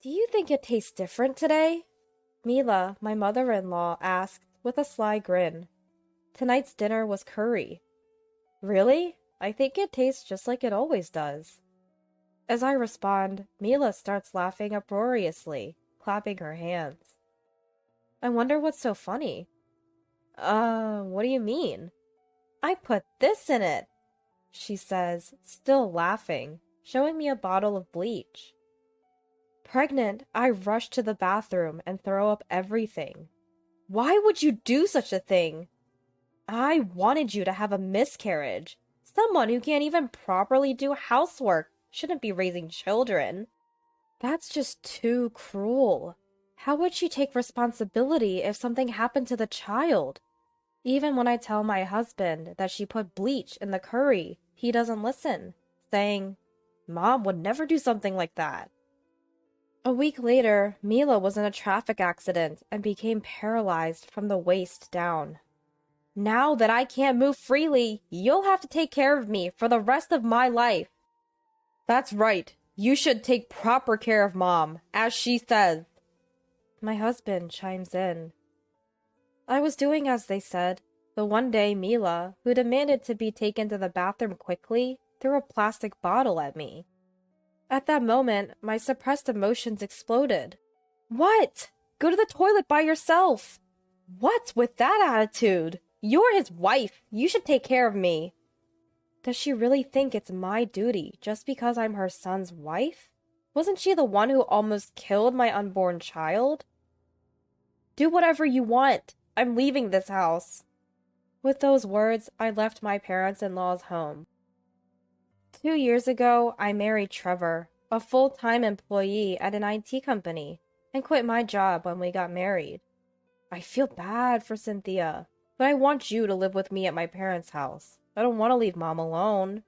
Do you think it tastes different today? Mila, my mother-in-law, asked with a sly grin. Tonight's dinner was curry. Really? I think it tastes just like it always does. As I respond, Mila starts laughing uproariously, clapping her hands. I wonder what's so funny. What do you mean? I put this in it, she says, still laughing, showing me a bottle of bleach. Pregnant, I rush to the bathroom and throw up everything. Why would you do such a thing? I wanted you to have a miscarriage. Someone who can't even properly do housework shouldn't be raising children. That's just too cruel. How would she take responsibility if something happened to the child? Even when I tell my husband that she put bleach in the curry, he doesn't listen, saying, Mom would never do something like that. A week later, Mila was in a traffic accident and became paralyzed from the waist down. Now that I can't move freely, you'll have to take care of me for the rest of my life. That's right. You should take proper care of Mom, as she says. My husband chimes in. I was doing as they said, but one day Mila, who demanded to be taken to the bathroom quickly, threw a plastic bottle at me. At that moment, my suppressed emotions exploded. What? Go to the toilet by yourself. What's with that attitude? You're his wife. You should take care of me. Does she really think it's my duty just because I'm her son's wife? Wasn't she the one who almost killed my unborn child? Do whatever you want. I'm leaving this house. With those words, I left my parents-in-law's home. 2 years ago, I married Trevor, a full-time employee at an IT company, and quit my job when we got married. I feel bad for Cynthia, but I want you to live with me at my parents' house. I don't want to leave Mom alone.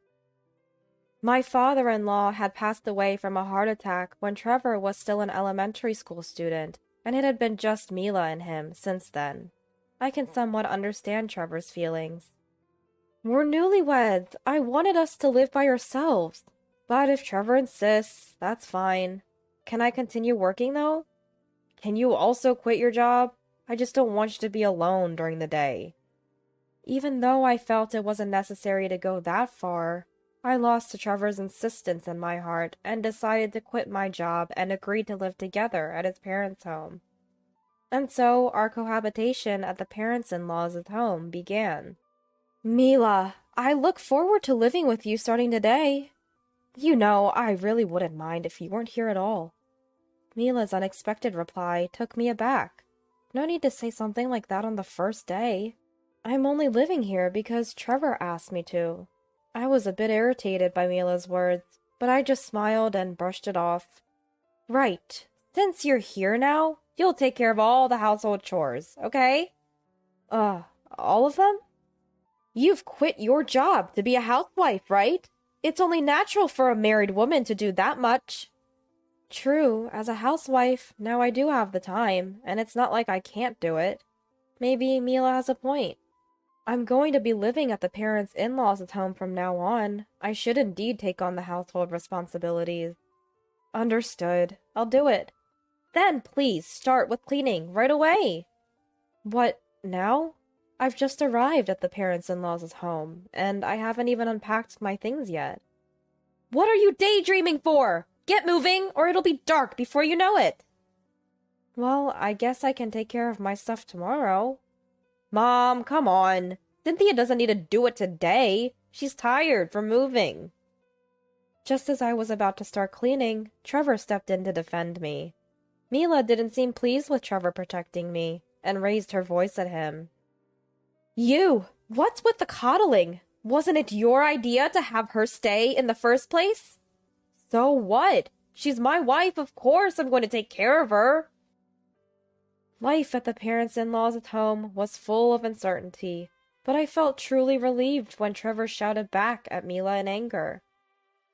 My father-in-law had passed away from a heart attack when Trevor was still an elementary school student, and it had been just Mila and him since then. I can somewhat understand Trevor's feelings. We're newlyweds. I wanted us to live by ourselves. But if Trevor insists, that's fine. Can I continue working, though? Can you also quit your job? I just don't want you to be alone during the day. Even though I felt it wasn't necessary to go that far, I lost to Trevor's insistence in my heart and decided to quit my job and agreed to live together at his parents' home. And so our cohabitation at the parents-in-law's home began. Mila, I look forward to living with you starting today. You know, I really wouldn't mind if you weren't here at all. Mila's unexpected reply took me aback. No need to say something like that on the first day. I'm only living here because Trevor asked me to. I was a bit irritated by Mila's words, but I just smiled and brushed it off. Right. Since you're here now, you'll take care of all the household chores, okay? All of them? You've quit your job to be a housewife, right? It's only natural for a married woman to do that much. True, as a housewife, now I do have the time, and it's not like I can't do it. Maybe Mila has a point. I'm going to be living at the parents-in-laws' home from now on. I should indeed take on the household responsibilities. Understood. I'll do it. Then please start with cleaning right away. What, now? I've just arrived at the parents-in-laws' home, and I haven't even unpacked my things yet. What are you daydreaming for? Get moving, or it'll be dark before you know it. Well, I guess I can take care of my stuff tomorrow. Mom, come on. Cynthia doesn't need to do it today. She's tired from moving. Just as I was about to start cleaning, Trevor stepped in to defend me. Mila didn't seem pleased with Trevor protecting me, and raised her voice at him. You! What's with the coddling? Wasn't it your idea to have her stay in the first place? So what? She's my wife, of course I'm going to take care of her. Life at the parents-in-laws' home was full of uncertainty, but I felt truly relieved when Trevor shouted back at Mila in anger.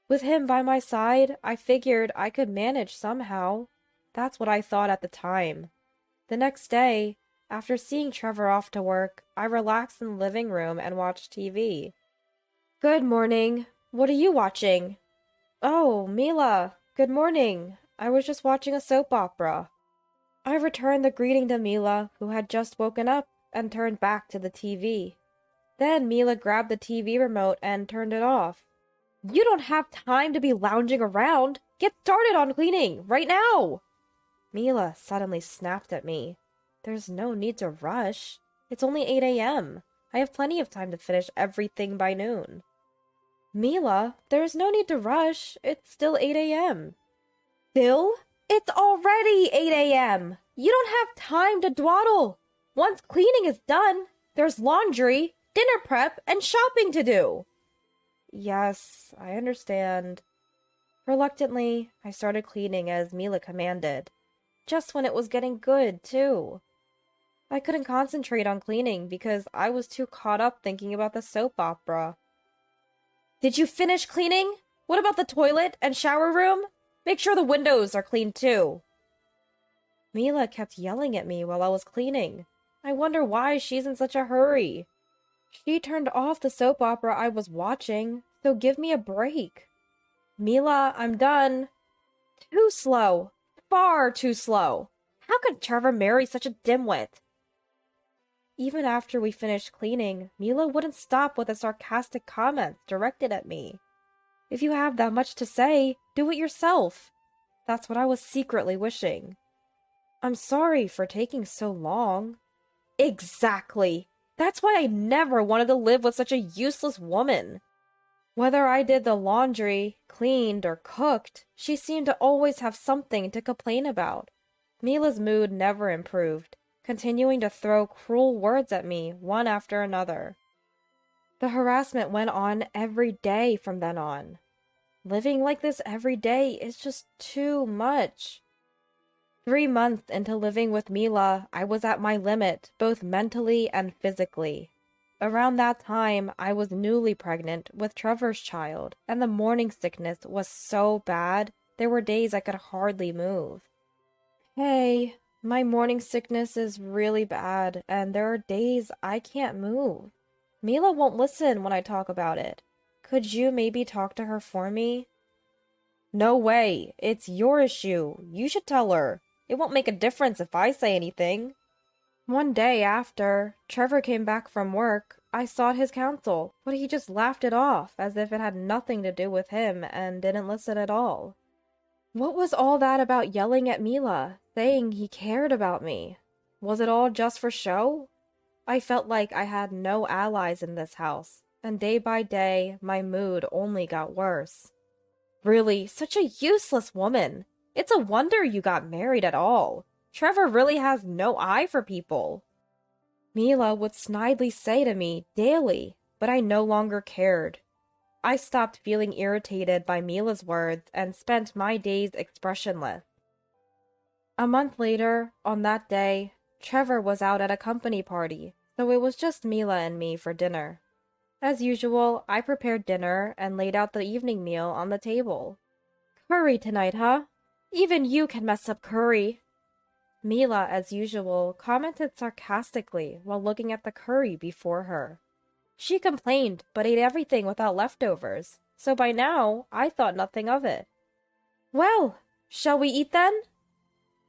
With him by my side, I figured I could manage somehow. That's what I thought at the time. The next day, after seeing Trevor off to work, I relaxed in the living room and watched TV. Good morning. What are you watching? Oh, Mila. Good morning. I was just watching a soap opera. I returned the greeting to Mila, who had just woken up, and turned back to the TV. Then Mila grabbed the TV remote and turned it off. You don't have time to be lounging around. Get started on cleaning, right now! Mila suddenly snapped at me. There's no need to rush. It's only 8 a.m. I have plenty of time to finish everything by noon. Mila, there's no need to rush. It's still 8 a.m. Still? It's already 8 a.m. You don't have time to dawdle. Once cleaning is done, there's laundry, dinner prep, and shopping to do. Yes, I understand. Reluctantly, I started cleaning as Mila commanded. Just when it was getting good, too. I couldn't concentrate on cleaning because I was too caught up thinking about the soap opera. Did you finish cleaning? What about the toilet and shower room? Make sure the windows are clean, too. Mila kept yelling at me while I was cleaning. I wonder why she's in such a hurry. She turned off the soap opera I was watching, so give me a break. Mila, I'm done. Too slow. Far too slow. How could Trevor marry such a dimwit? Even after we finished cleaning, Mila wouldn't stop with the sarcastic comments directed at me. If you have that much to say, do it yourself. That's what I was secretly wishing. I'm sorry for taking so long. Exactly. That's why I never wanted to live with such a useless woman. Whether I did the laundry, cleaned, or cooked, she seemed to always have something to complain about. Mila's mood never improved, continuing to throw cruel words at me one after another. The harassment went on every day from then on. Living like this every day is just too much. 3 months into living with Mila, I was at my limit, both mentally and physically. Around that time, I was newly pregnant with Trevor's child, and the morning sickness was so bad, there were days I could hardly move. Hey, my morning sickness is really bad, and there are days I can't move. Mila won't listen when I talk about it. Could you maybe talk to her for me? No way. It's your issue. You should tell her. It won't make a difference if I say anything. One day after Trevor came back from work, I sought his counsel, but he just laughed it off as if it had nothing to do with him and didn't listen at all. What was all that about yelling at Mila, saying he cared about me? Was it all just for show? I felt like I had no allies in this house, and day by day, my mood only got worse. Really, such a useless woman. It's a wonder you got married at all. Trevor really has no eye for people. Mila would snidely say to me daily, but I no longer cared. I stopped feeling irritated by Mila's words and spent my days expressionless. A month later, on that day, Trevor was out at a company party, so it was just Mila and me for dinner. As usual, I prepared dinner and laid out the evening meal on the table. Curry tonight, huh? Even you can mess up curry. Mila, as usual, commented sarcastically while looking at the curry before her. She complained, but ate everything without leftovers, so by now, I thought nothing of it. Well, shall we eat then?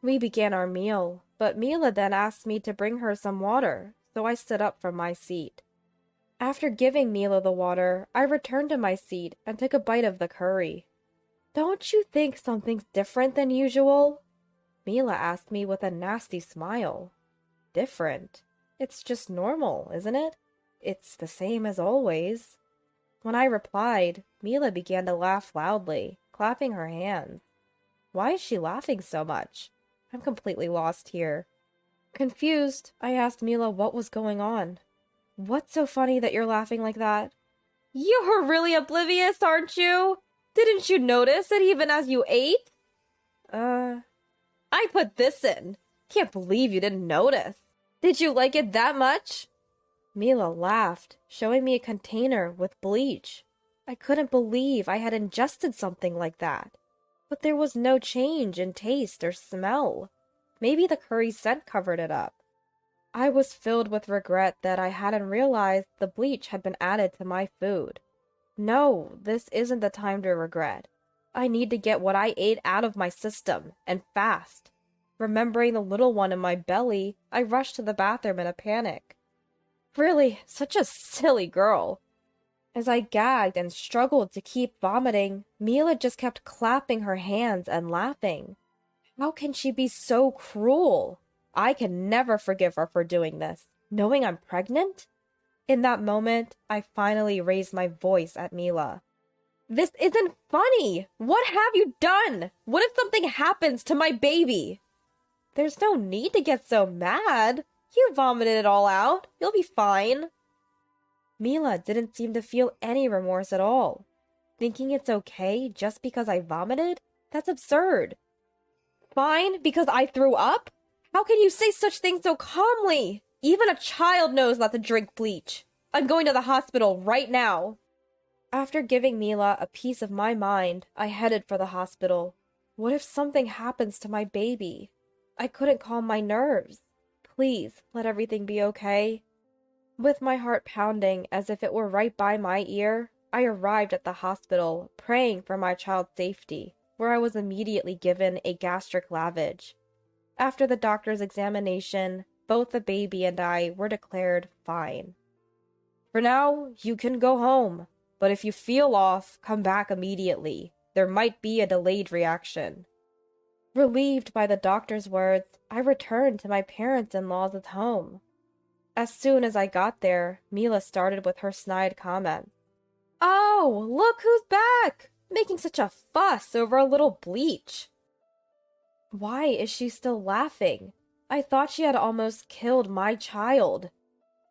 We began our meal, but Mila then asked me to bring her some water, so I stood up from my seat. After giving Mila the water, I returned to my seat and took a bite of the curry. Don't you think something's different than usual? Mila asked me with a nasty smile. Different? It's just normal, isn't it? It's the same as always. When I replied, Mila began to laugh loudly, clapping her hands. Why is she laughing so much? I'm completely lost here. Confused, I asked Mila what was going on. What's so funny that you're laughing like that? You're really oblivious, aren't you? Didn't you notice it even as you ate? I put this in. Can't believe you didn't notice. Did you like it that much? Mila laughed, showing me a container with bleach. I couldn't believe I had ingested something like that. But there was no change in taste or smell. Maybe the curry scent covered it up. I was filled with regret that I hadn't realized the bleach had been added to my food. No, this isn't the time to regret. I need to get what I ate out of my system, and fast. Remembering the little one in my belly, I rushed to the bathroom in a panic. Really, such a silly girl. As I gagged and struggled to keep vomiting, Mila just kept clapping her hands and laughing. How can she be so cruel? I can never forgive her for doing this, knowing I'm pregnant? In that moment, I finally raised my voice at Mila. This isn't funny! What have you done? What if something happens to my baby? There's no need to get so mad. You vomited it all out. You'll be fine. Mila didn't seem to feel any remorse at all. Thinking it's okay just because I vomited? That's absurd. Fine because I threw up? How can you say such things so calmly? Even a child knows not to drink bleach. I'm going to the hospital right now. After giving Mila a piece of my mind, I headed for the hospital. What if something happens to my baby? I couldn't calm my nerves. Please, let everything be okay. With my heart pounding as if it were right by my ear, I arrived at the hospital, praying for my child's safety, where I was immediately given a gastric lavage. After the doctor's examination, both the baby and I were declared fine. For now, you can go home, but if you feel off, come back immediately. There might be a delayed reaction. Relieved by the doctor's words, I returned to my parents-in-law's home. As soon as I got there, Mila started with her snide comments. Oh, look who's back! Making such a fuss over a little bleach. Why is she still laughing? I thought she had almost killed my child.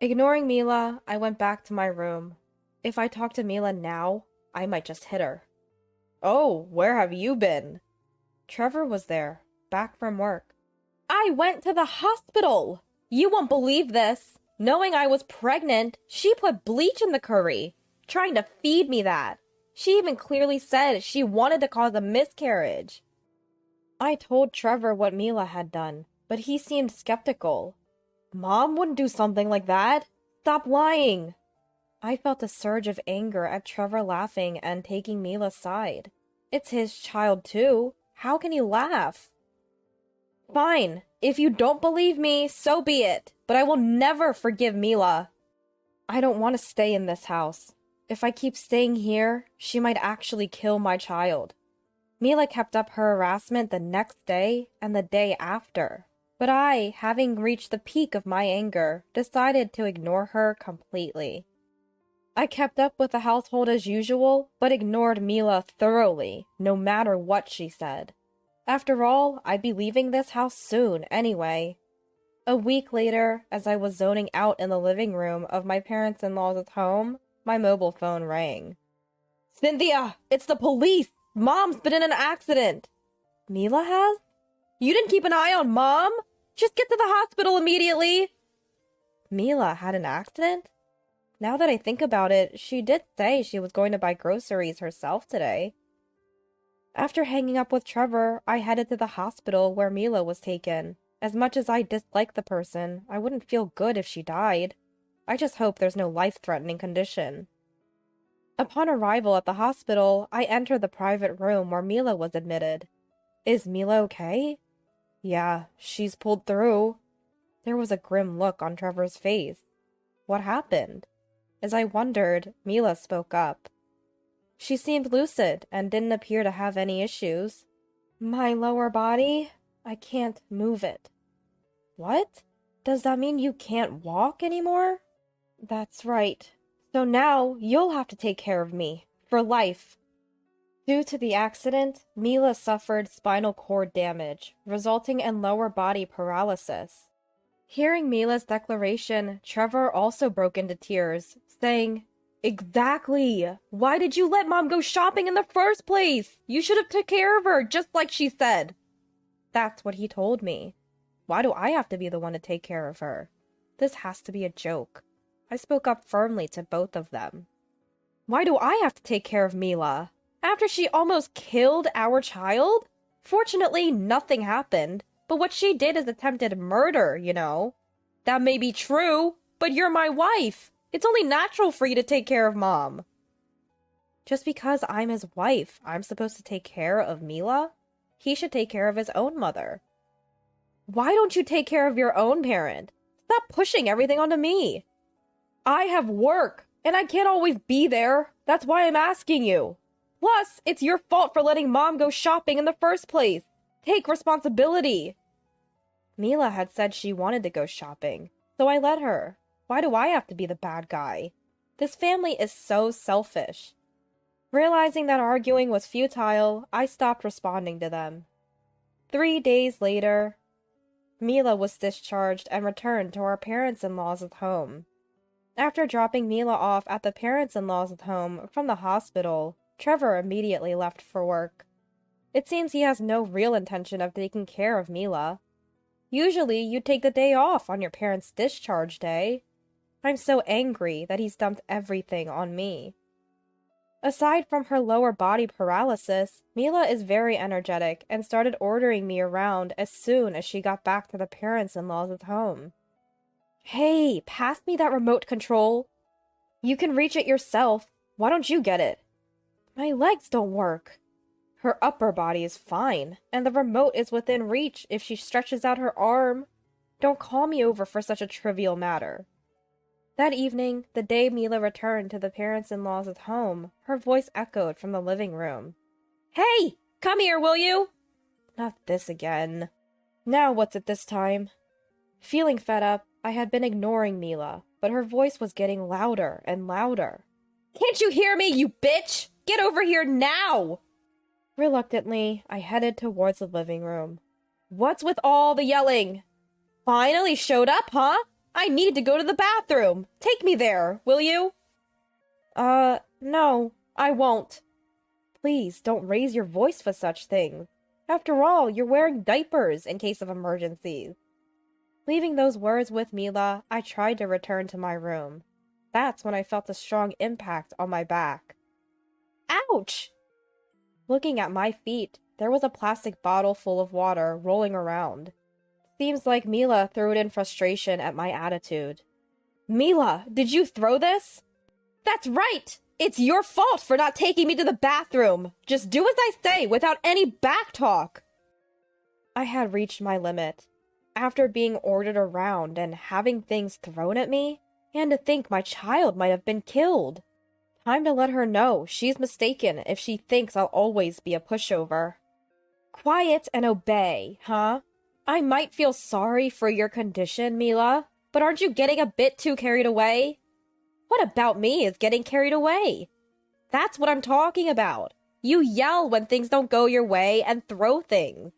Ignoring Mila, I went back to my room. If I talk to Mila now, I might just hit her. Oh, where have you been? Trevor was there, back from work. I went to the hospital! You won't believe this. Knowing I was pregnant, she put bleach in the curry, trying to feed me that. She even clearly said she wanted to cause a miscarriage. I told Trevor what Mila had done, but he seemed skeptical. Mom wouldn't do something like that. Stop lying. I felt a surge of anger at Trevor laughing and taking Mila's side. It's his child too. How can he laugh? Fine. If you don't believe me, so be it. But I will never forgive Mila. I don't want to stay in this house. If I keep staying here, she might actually kill my child. Mila kept up her harassment the next day and the day after. But I, having reached the peak of my anger, decided to ignore her completely. I kept up with the household as usual, but ignored Mila thoroughly, no matter what she said. After all, I'd be leaving this house soon anyway. A week later, as I was zoning out in the living room of my parents-in-law's home, my mobile phone rang. Cynthia, it's the police! Mom's been in an accident! Mila has? You didn't keep an eye on Mom? Just get to the hospital immediately! Mila had an accident? Now that I think about it, she did say she was going to buy groceries herself today. After hanging up with Trevor, I headed to the hospital where Mila was taken. As much as I dislike the person, I wouldn't feel good if she died. I just hope there's no life-threatening condition. Upon arrival at the hospital, I entered the private room where Mila was admitted. Is Mila okay? Yeah, she's pulled through. There was a grim look on Trevor's face. What happened? As I wondered, Mila spoke up. She seemed lucid and didn't appear to have any issues. My lower body? I can't move it. What? Does that mean you can't walk anymore? That's right. So now you'll have to take care of me. For life. Due to the accident, Mila suffered spinal cord damage, resulting in lower body paralysis. Hearing Mila's declaration, Trevor also broke into tears, saying, Exactly! Why did you let Mom go shopping in the first place? You should have took care of her, just like she said. That's what he told me. Why do I have to be the one to take care of her? This has to be a joke. I spoke up firmly to both of them. Why do I have to take care of Mila? After she almost killed our child? Fortunately, nothing happened, but what she did is attempted murder, you know. That may be true, but you're my wife. It's only natural for you to take care of Mom. Just because I'm his wife, I'm supposed to take care of Mila? He should take care of his own mother. Why don't you take care of your own parent? Stop pushing everything onto me. I have work, and I can't always be there. That's why I'm asking you. Plus, it's your fault for letting Mom go shopping in the first place. Take responsibility. Mila had said she wanted to go shopping, so I let her. Why do I have to be the bad guy? This family is so selfish. Realizing that arguing was futile, I stopped responding to them. 3 days later, Mila was discharged and returned to our parents-in-law's home. After dropping Mila off at the parents-in-law's home from the hospital, Trevor immediately left for work. It seems he has no real intention of taking care of Mila. Usually, you'd take the day off on your parents' discharge day. I'm so angry that he's dumped everything on me. Aside from her lower body paralysis, Mila is very energetic and started ordering me around as soon as she got back to the parents-in-law's home. Hey, pass me that remote control. You can reach it yourself. Why don't you get it? My legs don't work. Her upper body is fine, and the remote is within reach if she stretches out her arm. Don't call me over for such a trivial matter. That evening, the day Mila returned to the parents-in-law's home, her voice echoed from the living room. Hey, come here, will you? Not this again. Now what's it this time? Feeling fed up, I had been ignoring Mila, but her voice was getting louder and louder. Can't you hear me, you bitch? Get over here now! Reluctantly, I headed towards the living room. What's with all the yelling? Finally showed up, huh? I need to go to the bathroom. Take me there, will you? No, I won't. Please don't raise your voice for such things. After all, you're wearing diapers in case of emergencies. Leaving those words with Mila, I tried to return to my room. That's when I felt a strong impact on my back. Ouch! Looking at my feet, there was a plastic bottle full of water rolling around. Seems like Mila threw it in frustration at my attitude. Mila, did you throw this? That's right! It's your fault for not taking me to the bathroom! Just do as I say without any backtalk! I had reached my limit. After being ordered around and having things thrown at me, and to think my child might have been killed. Time to let her know she's mistaken if she thinks I'll always be a pushover. Quiet and obey, huh? I might feel sorry for your condition, Mila, but aren't you getting a bit too carried away? What about me is getting carried away? That's what I'm talking about. You yell when things don't go your way and throw things.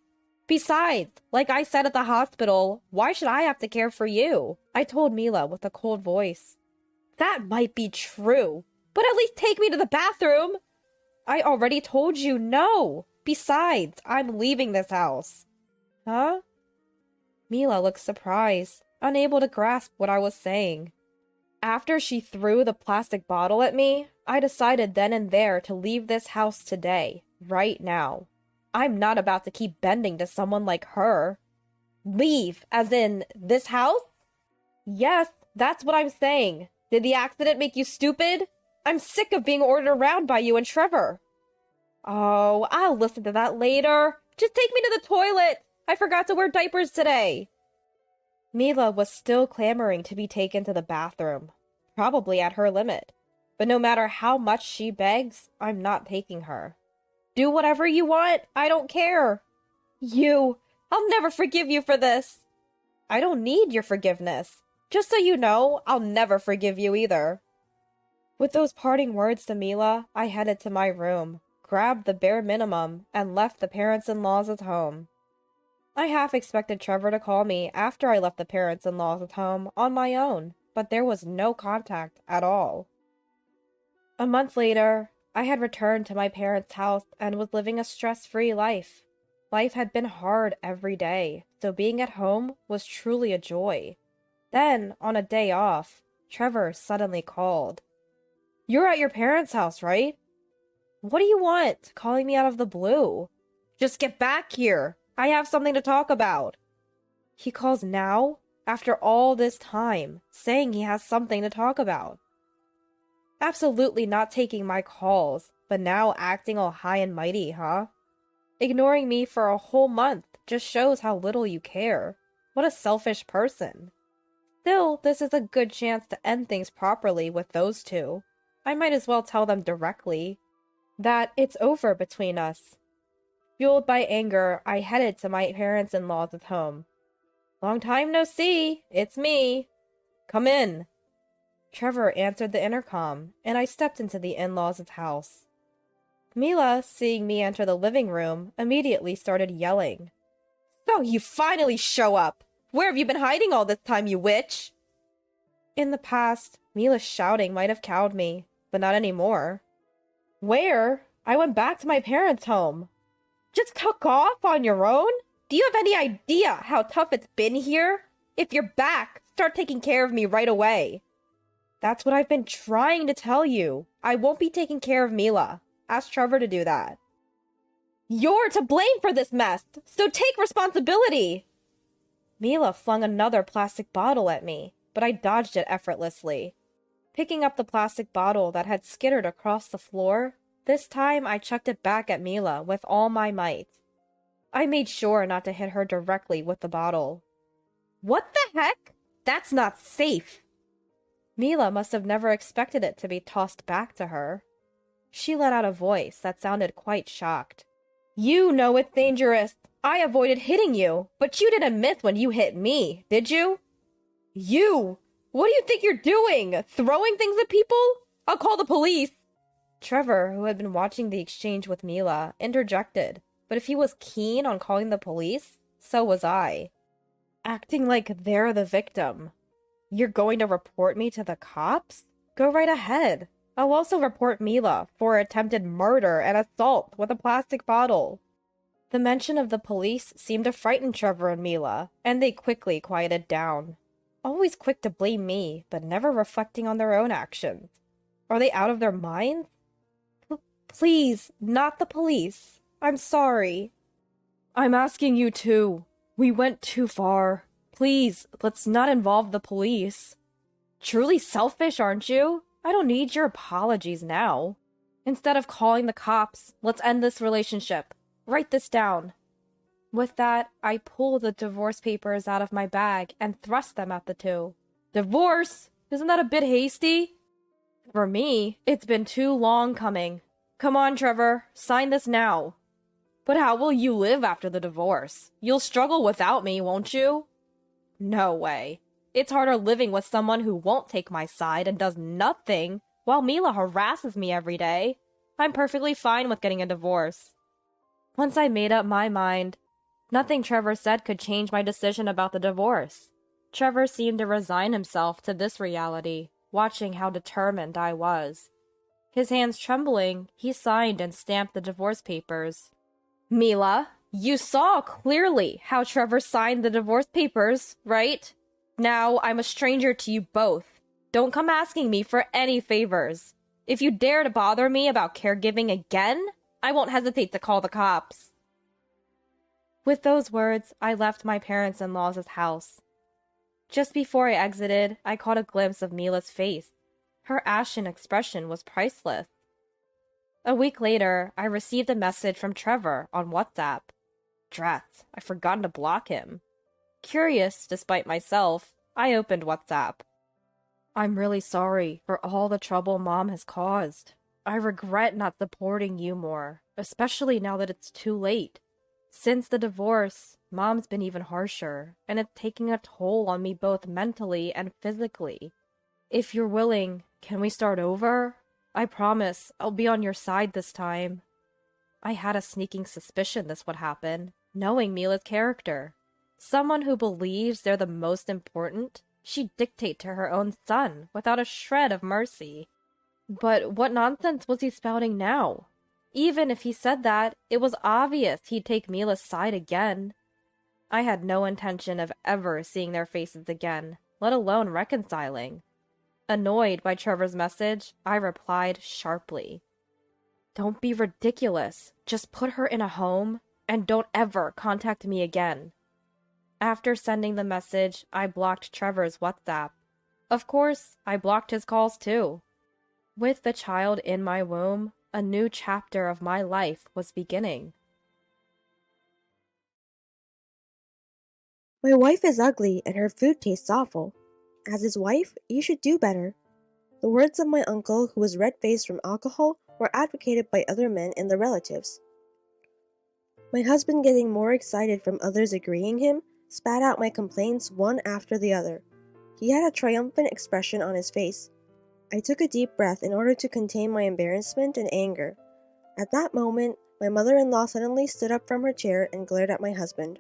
Besides, like I said at the hospital, why should I have to care for you? I told Mila with a cold voice. That might be true, but at least take me to the bathroom. I already told you no. Besides, I'm leaving this house. Huh? Mila looked surprised, unable to grasp what I was saying. After she threw the plastic bottle at me, I decided then and there to leave this house today, right now. I'm not about to keep bending to someone like her. Leave, as in this house? Yes, that's what I'm saying. Did the accident make you stupid? I'm sick of being ordered around by you and Trevor. Oh, I'll listen to that later. Just take me to the toilet. I forgot to wear diapers today. Mila was still clamoring to be taken to the bathroom, probably at her limit. But no matter how much she begs, I'm not taking her. Do whatever you want. I don't care. I'll never forgive you for this. I don't need your forgiveness. Just so you know, I'll never forgive you either. With those parting words to Mila, I headed to my room, grabbed the bare minimum, and left the parents-in-law's home. I half expected Trevor to call me after I left the parents-in-law's home on my own, but there was no contact at all. A month later, I had returned to my parents' house and was living a stress-free life. Life had been hard every day, so being at home was truly a joy. Then, on a day off, Trevor suddenly called. You're at your parents' house, right? What do you want, calling me out of the blue? Just get back here. I have something to talk about. He calls now, after all this time, saying he has something to talk about. Absolutely not taking my calls. but now acting all high and mighty, huh? Ignoring me for a whole month just shows how little you care. What a selfish person. Still, this is a good chance to end things properly with those two. I might as well tell them directly that it's over between us. Fueled by anger, I headed to my parents-in-law's home. Long time no see, it's me. Come in. Trevor answered the intercom, and I stepped into the in-laws' house. Mila, seeing me enter the living room, immediately started yelling. So you finally show up! Where have you been hiding all this time, you witch? In the past, Mila's shouting might have cowed me, but not anymore. Where? I went back to my parents' home. Just took off on your own? Do you have any idea how tough it's been here? If you're back, start taking care of me right away. That's what I've been trying to tell you. I won't be taking care of Mila. Ask Trevor to do that. You're to blame for this mess, so take responsibility! Mila flung another plastic bottle at me, but I dodged it effortlessly. Picking up the plastic bottle that had skittered across the floor, this time I chucked it back at Mila with all my might. I made sure not to hit her directly with the bottle. What the heck? That's not safe! Mila must have never expected it to be tossed back to her. She let out a voice that sounded quite shocked. You know it's dangerous. I avoided hitting you, but you didn't miss when you hit me, did you? You! What do you think you're doing? Throwing things at people? I'll call the police! Trevor, who had been watching the exchange with Mila, interjected, but if he was keen on calling the police, so was I. Acting like they're the victim. You're going to report me to the cops? Go right ahead. I'll also report Mila for attempted murder and assault with a plastic bottle. The mention of the police seemed to frighten Trevor and Mila, and they quickly quieted down. Always quick to blame me, but never reflecting on their own actions. Are they out of their minds? Please, not the police. I'm sorry. I'm asking you too. We went too far. Please, let's not involve the police. Truly selfish, aren't you? I don't need your apologies now. Instead of calling the cops, let's end this relationship. Write this down. With that, I pulled the divorce papers out of my bag and thrust them at the two. Divorce? Isn't that a bit hasty? For me, it's been too long coming. Come on, Trevor, sign this now. But how will you live after the divorce? You'll struggle without me, won't you? No way. It's harder living with someone who won't take my side and does nothing while Mila harasses me every day. I'm perfectly fine with getting a divorce. Once I made up my mind, nothing Trevor said could change my decision about the divorce. Trevor seemed to resign himself to this reality, watching how determined I was. His hands trembling, he signed and stamped the divorce papers. Mila, you saw clearly how Trevor signed the divorce papers, right? Now I'm a stranger to you both. Don't come asking me for any favors. If you dare to bother me about caregiving again, I won't hesitate to call the cops. With those words, I left my parents-in-law's house. Just before I exited, I caught a glimpse of Mila's face. Her ashen expression was priceless. A week later, I received a message from Trevor on WhatsApp. Drat, I've forgotten to block him. Curious, despite myself, I opened WhatsApp. I'm really sorry for all the trouble Mom has caused. I regret not supporting you more, especially now that it's too late. Since the divorce, Mom's been even harsher, and it's taking a toll on me both mentally and physically. If you're willing, can we start over? I promise I'll be on your side this time. I had a sneaking suspicion this would happen, knowing Mila's character. Someone who believes they're the most important, she'd dictate to her own son without a shred of mercy. But what nonsense was he spouting now? Even if he said that, it was obvious he'd take Mila's side again. I had no intention of ever seeing their faces again, let alone reconciling. Annoyed by Trevor's message, I replied sharply. Don't be ridiculous. Just put her in a home, and don't ever contact me again. After sending the message, I blocked Trevor's WhatsApp. Of course, I blocked his calls too. With the child in my womb, A new chapter of my life was beginning. My wife is ugly and her food tastes awful. As his wife, you should do better. The words of my uncle, who was red-faced from alcohol, were advocated by other men and their relatives. My husband, getting more excited from others agreeing him, spat out my complaints one after the other. He had a triumphant expression on his face. I took a deep breath in order to contain my embarrassment and anger. At that moment, my mother-in-law suddenly stood up from her chair and glared at my husband.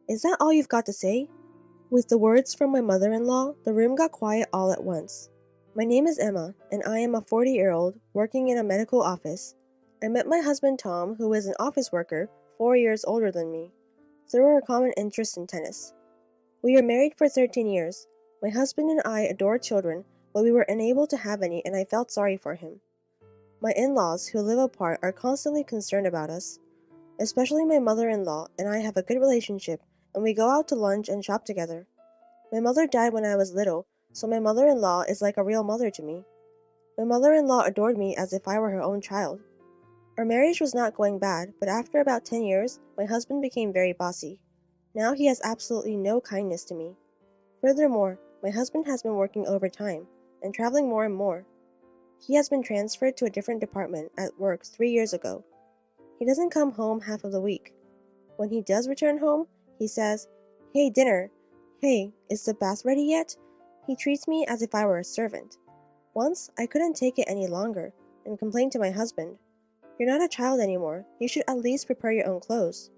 "Is that all you've got to say?" With the words from my mother-in-law, the room got quiet all at once. My name is Emma, and I am a 40-year-old working in a medical office. I met my husband Tom, who is an office worker, 4 years older than me, through our common interest in tennis. We are married for 13 years. My husband and I adore children, but we were unable to have any, and I felt sorry for him. My in-laws, who live apart, are constantly concerned about us. Especially my mother-in-law and I have a good relationship, and we go out to lunch and shop together. My mother died when I was little, so my mother-in-law is like a real mother to me. My mother-in-law adored me as if I were her own child. Our marriage was not going bad, but after about 10 years, my husband became very bossy. Now he has absolutely no kindness to me. Furthermore, my husband has been working overtime and traveling more and more. He has been transferred to a different department at work 3 years ago. He doesn't come home half of the week. When he does return home, he says, "Hey, dinner. Hey, is the bath ready yet?" He treats me as if I were a servant. Once, I couldn't take it any longer and complained to my husband. "You're not a child anymore. You should at least prepare your own clothes."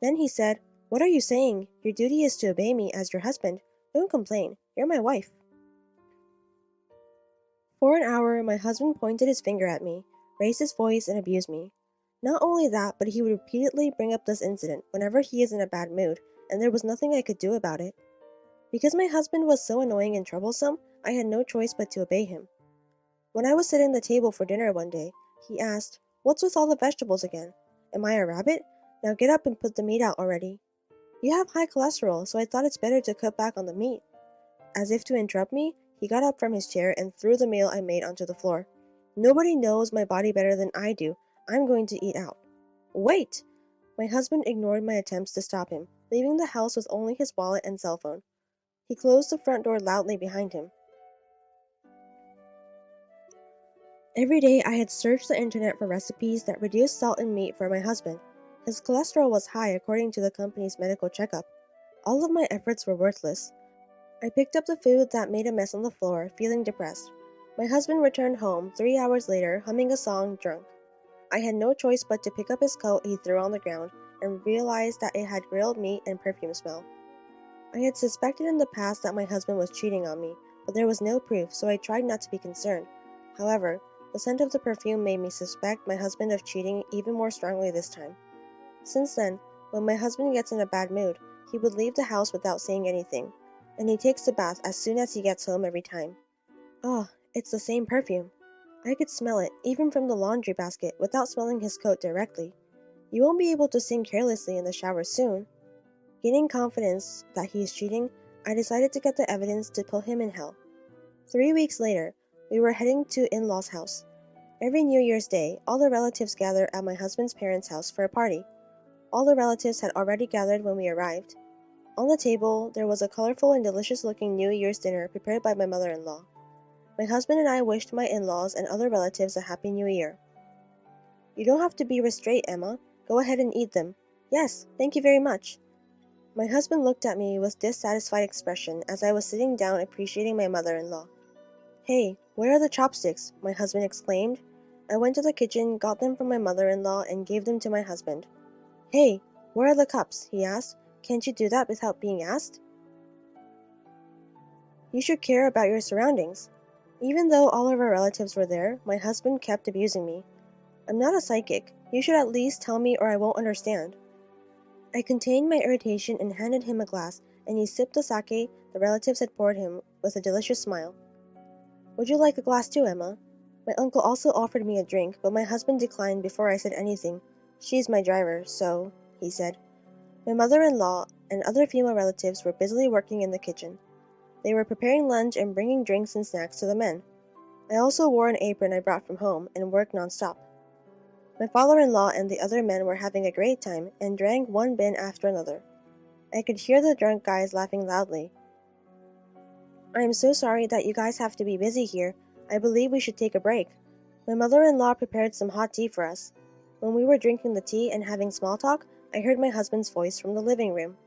Then he said, "What are you saying? Your duty is to obey me as your husband. Don't complain. You're my wife." For an hour, my husband pointed his finger at me, raised his voice, and abused me. Not only that, but he would repeatedly bring up this incident whenever he is in a bad mood, and there was nothing I could do about it. Because my husband was so annoying and troublesome, I had no choice but to obey him. When I was sitting at the table for dinner one day, he asked, "What's with all the vegetables again? Am I a rabbit? Now get up and put the meat out already." "You have high cholesterol, so I thought it's better to cut back on the meat." As if to interrupt me, he got up from his chair and threw the meal I made onto the floor. "Nobody knows my body better than I do. I'm going to eat out." "Wait!" My husband ignored my attempts to stop him, leaving the house with only his wallet and cell phone. He closed the front door loudly behind him. Every day I had searched the internet for recipes that reduced salt in meat for my husband. His cholesterol was high according to the company's medical checkup. All of my efforts were worthless. I picked up the food that made a mess on the floor, feeling depressed. My husband returned home 3 hours later, humming a song, drunk. I had no choice but to pick up his coat he threw on the ground and realized that it had grilled meat and perfume smell. I had suspected in the past that my husband was cheating on me, but there was no proof, so I tried not to be concerned. However, the scent of the perfume made me suspect my husband of cheating even more strongly this time. Since then, when my husband gets in a bad mood, he would leave the house without saying anything, and he takes the bath as soon as he gets home every time. Ah, it's the same perfume. I could smell it, even from the laundry basket, without smelling his coat directly. You won't be able to sing carelessly in the shower soon. Gaining confidence that he is cheating, I decided to get the evidence to put him in hell. 3 weeks later, we were heading to in-laws' house. Every New Year's Day, all the relatives gather at my husband's parents' house for a party. All the relatives had already gathered when we arrived. On the table, there was a colorful and delicious-looking New Year's dinner prepared by my mother-in-law. My husband and I wished my in-laws and other relatives a Happy New Year. "You don't have to be restrained, Emma. Go ahead and eat them." "Yes, thank you very much." My husband looked at me with dissatisfied expression as I was sitting down appreciating my mother-in-law. "Hey, where are the chopsticks?" my husband exclaimed. I went to the kitchen, got them from my mother-in-law, and gave them to my husband. "Hey, where are the cups?" he asked. "Can't you do that without being asked?" You should care about your surroundings. Even though all of our relatives were there, my husband kept abusing me. "I'm not a psychic. You should at least tell me or I won't understand." I contained my irritation and handed him a glass, and he sipped the sake the relatives had poured him with a delicious smile. "Would you like a glass too, Emma?" My uncle also offered me a drink, but my husband declined before I said anything. "She's my driver, so," he said. My mother-in-law and other female relatives were busily working in the kitchen. They were preparing lunch and bringing drinks and snacks to the men. I also wore an apron I brought from home and worked non-stop. My father-in-law and the other men were having a great time and drank one bin after another. I could hear the drunk guys laughing loudly. I am so sorry that you guys have to be busy here. I believe we should take a break. My mother-in-law prepared some hot tea for us. When we were drinking the tea and having small talk, I heard my husband's voice from the living room.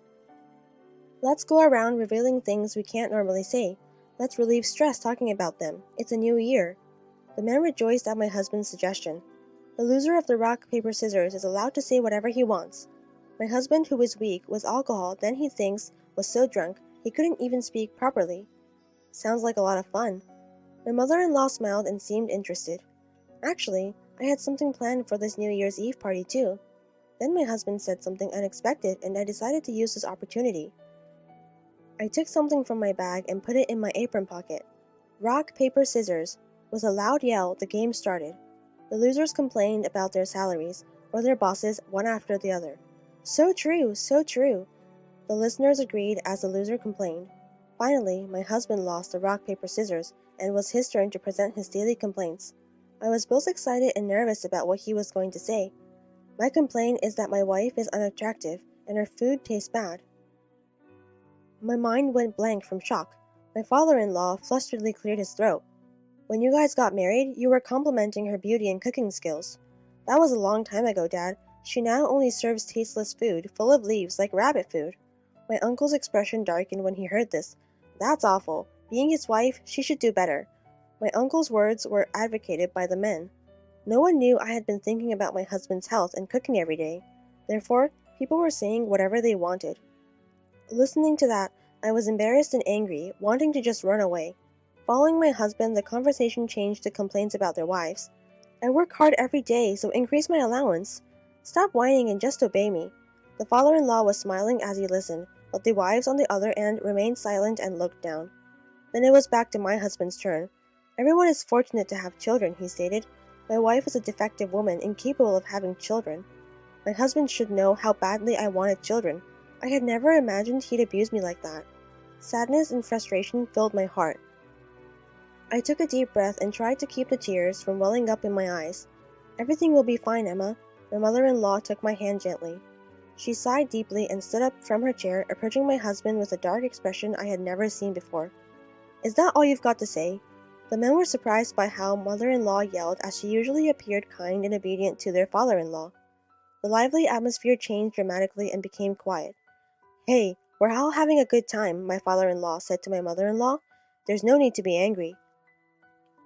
Let's go around revealing things we can't normally say. Let's relieve stress talking about them. It's a new year. The men rejoiced at my husband's suggestion. The loser of the rock, paper, scissors is allowed to say whatever he wants. My husband, who was weak with alcohol, then he thinks was so drunk he couldn't even speak properly. Sounds like a lot of fun. My mother-in-law smiled and seemed interested. Actually, I had something planned for this New Year's Eve party too. Then my husband said something unexpected and I decided to use this opportunity. I took something from my bag and put it in my apron pocket. Rock, paper, scissors. With a loud yell, the game started. The losers complained about their salaries, or their bosses, one after the other. So true, so true. The listeners agreed as the loser complained. Finally, my husband lost the rock, paper, scissors, and it was his turn to present his daily complaints. I was both excited and nervous about what he was going to say. My complaint is that my wife is unattractive, and her food tastes bad. My mind went blank from shock. My father-in-law flusteredly cleared his throat. When you guys got married, you were complimenting her beauty and cooking skills. That was a long time ago, Dad. She now only serves tasteless food, full of leaves like rabbit food. My uncle's expression darkened when he heard this. That's awful. Being his wife, she should do better. My uncle's words were advocated by the men. No one knew I had been thinking about my husband's health and cooking every day. Therefore, people were saying whatever they wanted. Listening to that, I was embarrassed and angry, wanting to just run away. Following my husband, the conversation changed to complaints about their wives. I work hard every day, so increase my allowance. Stop whining and just obey me. The father-in-law was smiling as he listened, but the wives on the other end remained silent and looked down. Then it was back to my husband's turn. Everyone is fortunate to have children, he stated. My wife is a defective woman, incapable of having children. My husband should know how badly I wanted children. I had never imagined he'd abuse me like that. Sadness and frustration filled my heart. I took a deep breath and tried to keep the tears from welling up in my eyes. Everything will be fine, Emma. My mother-in-law took my hand gently. She sighed deeply and stood up from her chair, approaching my husband with a dark expression I had never seen before. Is that all you've got to say? The men were surprised by how mother-in-law yelled, as she usually appeared kind and obedient to their father-in-law. The lively atmosphere changed dramatically and became quiet. Hey, we're all having a good time, my father-in-law said to my mother-in-law. There's no need to be angry.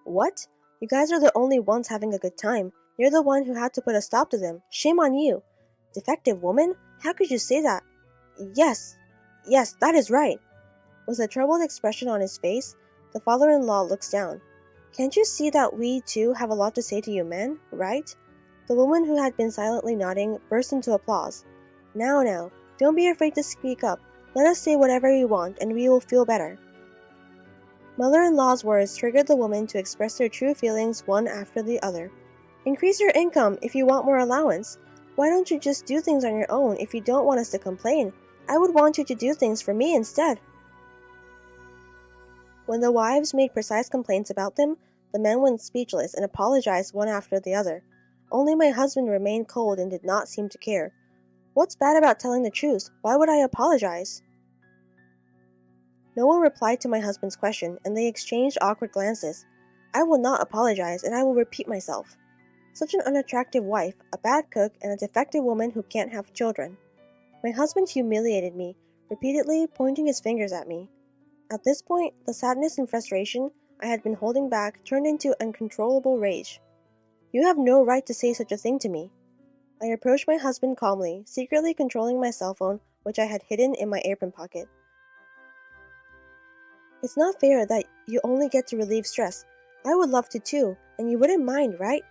What? You guys are the only ones having a good time. You're the one who had to put a stop to them. Shame on you. Defective woman? How could you say that? Yes, that is right. With a troubled expression on his face, the father-in-law looks down. Can't you see that we, too, have a lot to say to you men, right? The woman who had been silently nodding burst into applause. Now, don't be afraid to speak up. Let us say whatever we want, and we will feel better. Mother-in-law's words triggered the women to express their true feelings one after the other. Increase your income if you want more allowance. Why don't you just do things on your own if you don't want us to complain? I would want you to do things for me instead. When the wives made precise complaints about them, the men went speechless and apologized one after the other. Only my husband remained cold and did not seem to care. What's bad about telling the truth? Why would I apologize? No one replied to my husband's question, and they exchanged awkward glances. I will not apologize, and I will repeat myself. Such an unattractive wife, a bad cook, and a defective woman who can't have children. My husband humiliated me, repeatedly pointing his fingers at me. At this point, the sadness and frustration I had been holding back turned into uncontrollable rage. You have no right to say such a thing to me. I approached my husband calmly, secretly controlling my cell phone, which I had hidden in my apron pocket. It's not fair that you only get to relieve stress. I would love to too, and you wouldn't mind, right?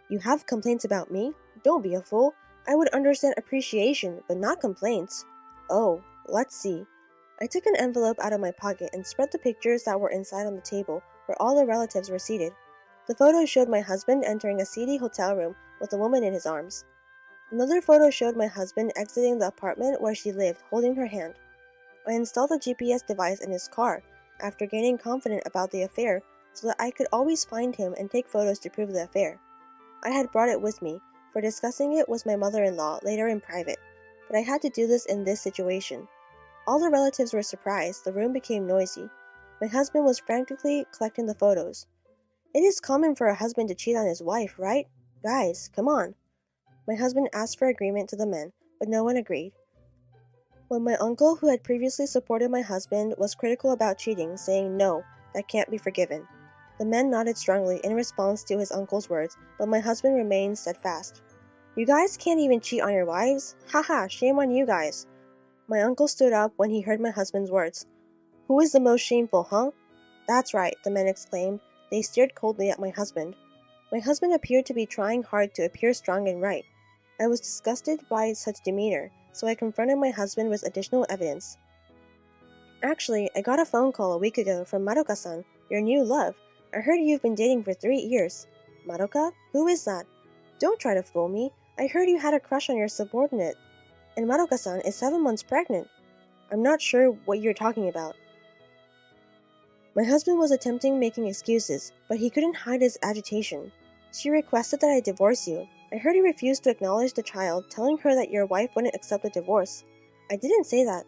You have complaints about me? Don't be a fool. I would understand appreciation, but not complaints. Oh, let's see. I took an envelope out of my pocket and spread the pictures that were inside on the table where all the relatives were seated. The photo showed my husband entering a seedy hotel room with a woman in his arms. Another photo showed my husband exiting the apartment where she lived, holding her hand. I installed a GPS device in his car after gaining confidence about the affair so that I could always find him and take photos to prove the affair. I had brought it with me, for discussing it with my mother-in-law later in private, but I had to do this in this situation. All the relatives were surprised. The room became noisy. My husband was frantically collecting the photos. It is common for a husband to cheat on his wife, right? Guys, come on. My husband asked for agreement to the men, but no one agreed. When my uncle, who had previously supported my husband, was critical about cheating, saying no, that can't be forgiven. The men nodded strongly in response to his uncle's words, but my husband remained steadfast. You guys can't even cheat on your wives? Haha, shame on you guys. My uncle stood up when he heard my husband's words. Who is the most shameful, huh? That's right, the men exclaimed. They stared coldly at my husband. My husband appeared to be trying hard to appear strong and right. I was disgusted by such demeanor, so I confronted my husband with additional evidence. Actually, I got a phone call a week ago from Madoka-san, your new love. I heard you've been dating for 3 years. Madoka? Who is that? Don't try to fool me. I heard you had a crush on your subordinate, and Madoka-san is 7 months pregnant. I'm not sure what you're talking about. My husband was attempting making excuses, but he couldn't hide his agitation. She requested that I divorce you. I heard you refused to acknowledge the child, telling her that your wife wouldn't accept a divorce. I didn't say that.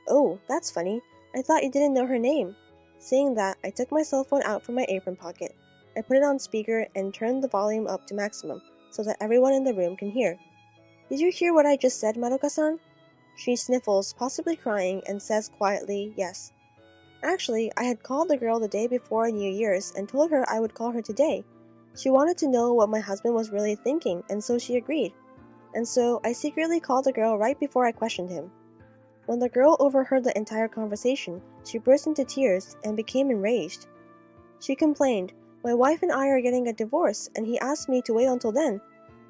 Oh, that's funny. I thought you didn't know her name. Saying that, I took my cell phone out from my apron pocket. I put it on speaker and turned the volume up to maximum, so that everyone in the room can hear. Did you hear what I just said, Madoka-san? She sniffles, possibly crying, and says quietly, yes. Actually, I had called the girl the day before New Year's and told her I would call her today. She wanted to know what my husband was really thinking, and so she agreed. And so I secretly called the girl right before I questioned him. When the girl overheard the entire conversation, she burst into tears and became enraged. She complained, my wife and I are getting a divorce, and he asked me to wait until then.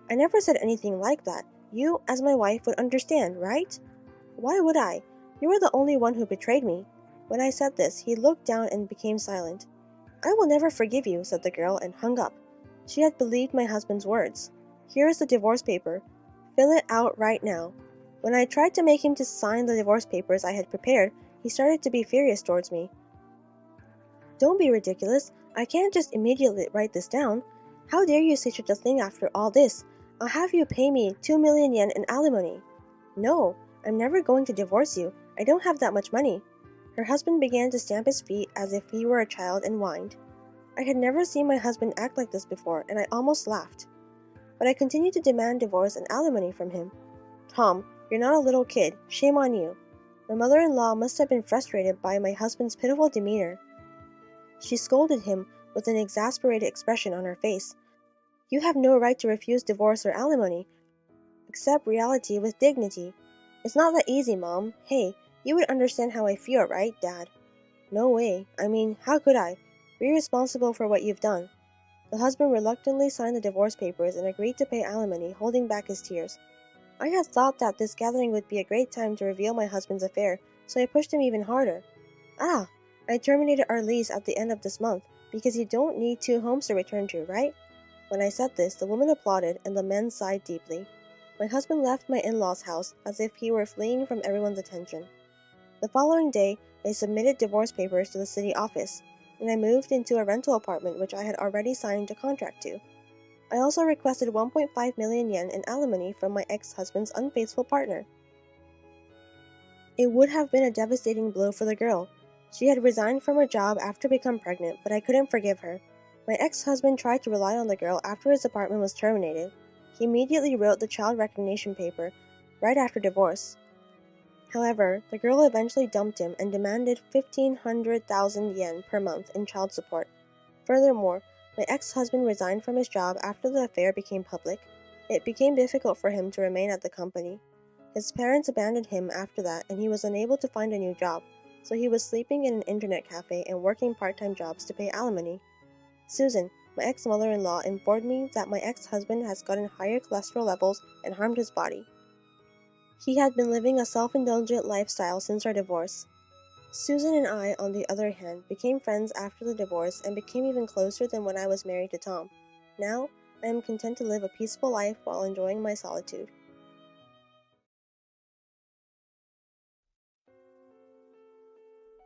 I never said anything like that. You, as my wife, would understand, right? Why would I? You were the only one who betrayed me. When I said this, he looked down and became silent. I will never forgive you, said the girl, and hung up. She had believed my husband's words. Here is the divorce paper. Fill it out right now. When I tried to make him to sign the divorce papers I had prepared, he started to be furious towards me. Don't be ridiculous. I can't just immediately write this down. How dare you say such a thing after all this? I'll have you pay me 2 million yen in alimony. No, I'm never going to divorce you. I don't have that much money. Her husband began to stamp his feet as if he were a child and whined. I had never seen my husband act like this before, and I almost laughed. But I continued to demand divorce and alimony from him. Tom, you're not a little kid. Shame on you. My mother-in-law must have been frustrated by my husband's pitiful demeanor. She scolded him with an exasperated expression on her face. You have no right to refuse divorce or alimony. Accept reality with dignity. It's not that easy, Mom. Hey, you would understand how I feel, right, Dad? No way. I mean, how could I? Be responsible for what you've done. The husband reluctantly signed the divorce papers and agreed to pay alimony, holding back his tears. I had thought that this gathering would be a great time to reveal my husband's affair, so I pushed him even harder. Ah, I terminated our lease at the end of this month, because you don't need 2 homes to return to, right? When I said this, the woman applauded and the men sighed deeply. My husband left my in-laws' house as if he were fleeing from everyone's attention. The following day, I submitted divorce papers to the city office, and I moved into a rental apartment which I had already signed a contract to. I also requested 1.5 million yen in alimony from my ex-husband's unfaithful partner. It would have been a devastating blow for the girl. She had resigned from her job after becoming pregnant, but I couldn't forgive her. My ex-husband tried to rely on the girl after his apartment was terminated. He immediately wrote the child recognition paper right after divorce. However, the girl eventually dumped him and demanded 1,500,000 yen per month in child support. Furthermore, my ex-husband resigned from his job after the affair became public. It became difficult for him to remain at the company. His parents abandoned him after that, and he was unable to find a new job, so he was sleeping in an internet cafe and working part-time jobs to pay alimony. Susan, my ex-mother-in-law, informed me that my ex-husband has gotten higher cholesterol levels and harmed his body. He had been living a self-indulgent lifestyle since our divorce. Susan and I, on the other hand, became friends after the divorce and became even closer than when I was married to Tom. Now, I am content to live a peaceful life while enjoying my solitude.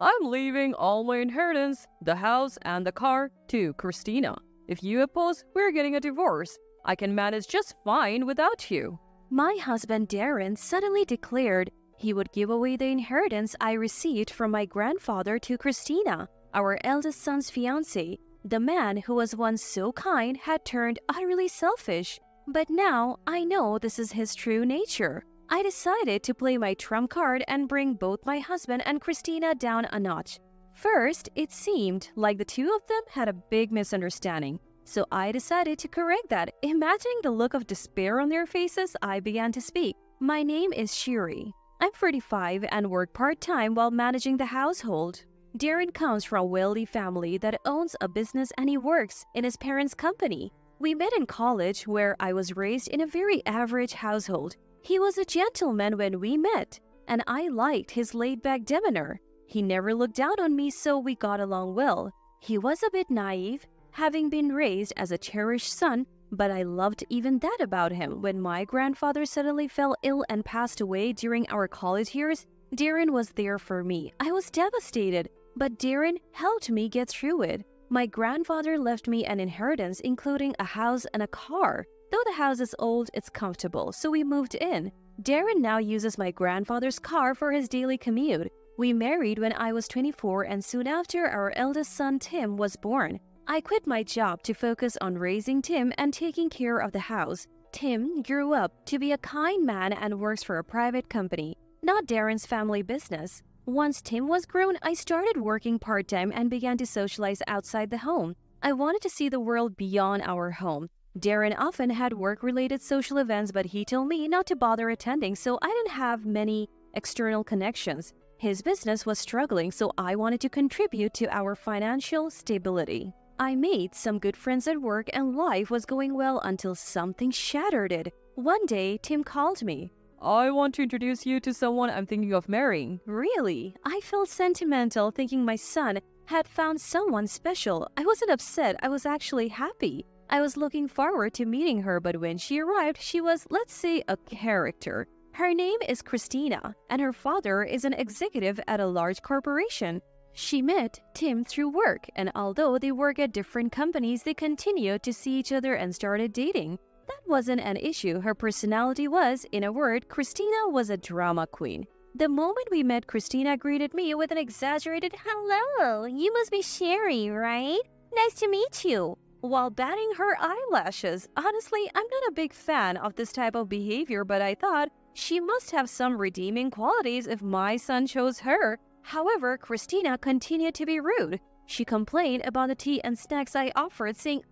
I'm leaving all my inheritance, the house and the car, to Christina. If you oppose, we're getting a divorce. I can manage just fine without you." My husband Darren suddenly declared he would give away the inheritance I received from my grandfather to Christina, our eldest son's fiancée. The man who was once so kind had turned utterly selfish. But now I know this is his true nature. I decided to play my trump card and bring both my husband and Christina down a notch. First, it seemed like the two of them had a big misunderstanding, so I decided to correct that. Imagining the look of despair on their faces, I began to speak. My name is Shiri. I'm 35 and work part-time while managing the household. Darren comes from a wealthy family that owns a business and he works in his parents' company. We met in college where I was raised in a very average household. He was a gentleman when we met, and I liked his laid-back demeanor. He never looked down on me, so we got along well. He was a bit naive, having been raised as a cherished son, but I loved even that about him. When my grandfather suddenly fell ill and passed away during our college years, Darren was there for me. I was devastated, but Darren helped me get through it. My grandfather left me an inheritance including a house and a car. Though the house is old, it's comfortable, so we moved in. Darren now uses my grandfather's car for his daily commute. We married when I was 24 and soon after our eldest son Tim was born. I quit my job to focus on raising Tim and taking care of the house. Tim grew up to be a kind man and works for a private company, not Darren's family business. Once Tim was grown, I started working part-time and began to socialize outside the home. I wanted to see the world beyond our home. Darren often had work-related social events, but he told me not to bother attending, so I didn't have many external connections. His business was struggling, so I wanted to contribute to our financial stability. I made some good friends at work and life was going well until something shattered it. One day, Tim called me. "I want to introduce you to someone I'm thinking of marrying." Really? I felt sentimental thinking my son had found someone special. I wasn't upset, I was actually happy. I was looking forward to meeting her, but when she arrived, she was, let's say, a character. Her name is Christina, and her father is an executive at a large corporation. She met Tim through work, and although they work at different companies, they continued to see each other and started dating. That wasn't an issue. Her personality was, in a word, Christina was a drama queen. The moment we met, Christina greeted me with an exaggerated "Hello, you must be Sherry, right? Nice to meet you," while batting her eyelashes. Honestly, I'm not a big fan of this type of behavior, but I thought she must have some redeeming qualities if my son chose her. However, Christina continued to be rude. She complained about the tea and snacks I offered, saying,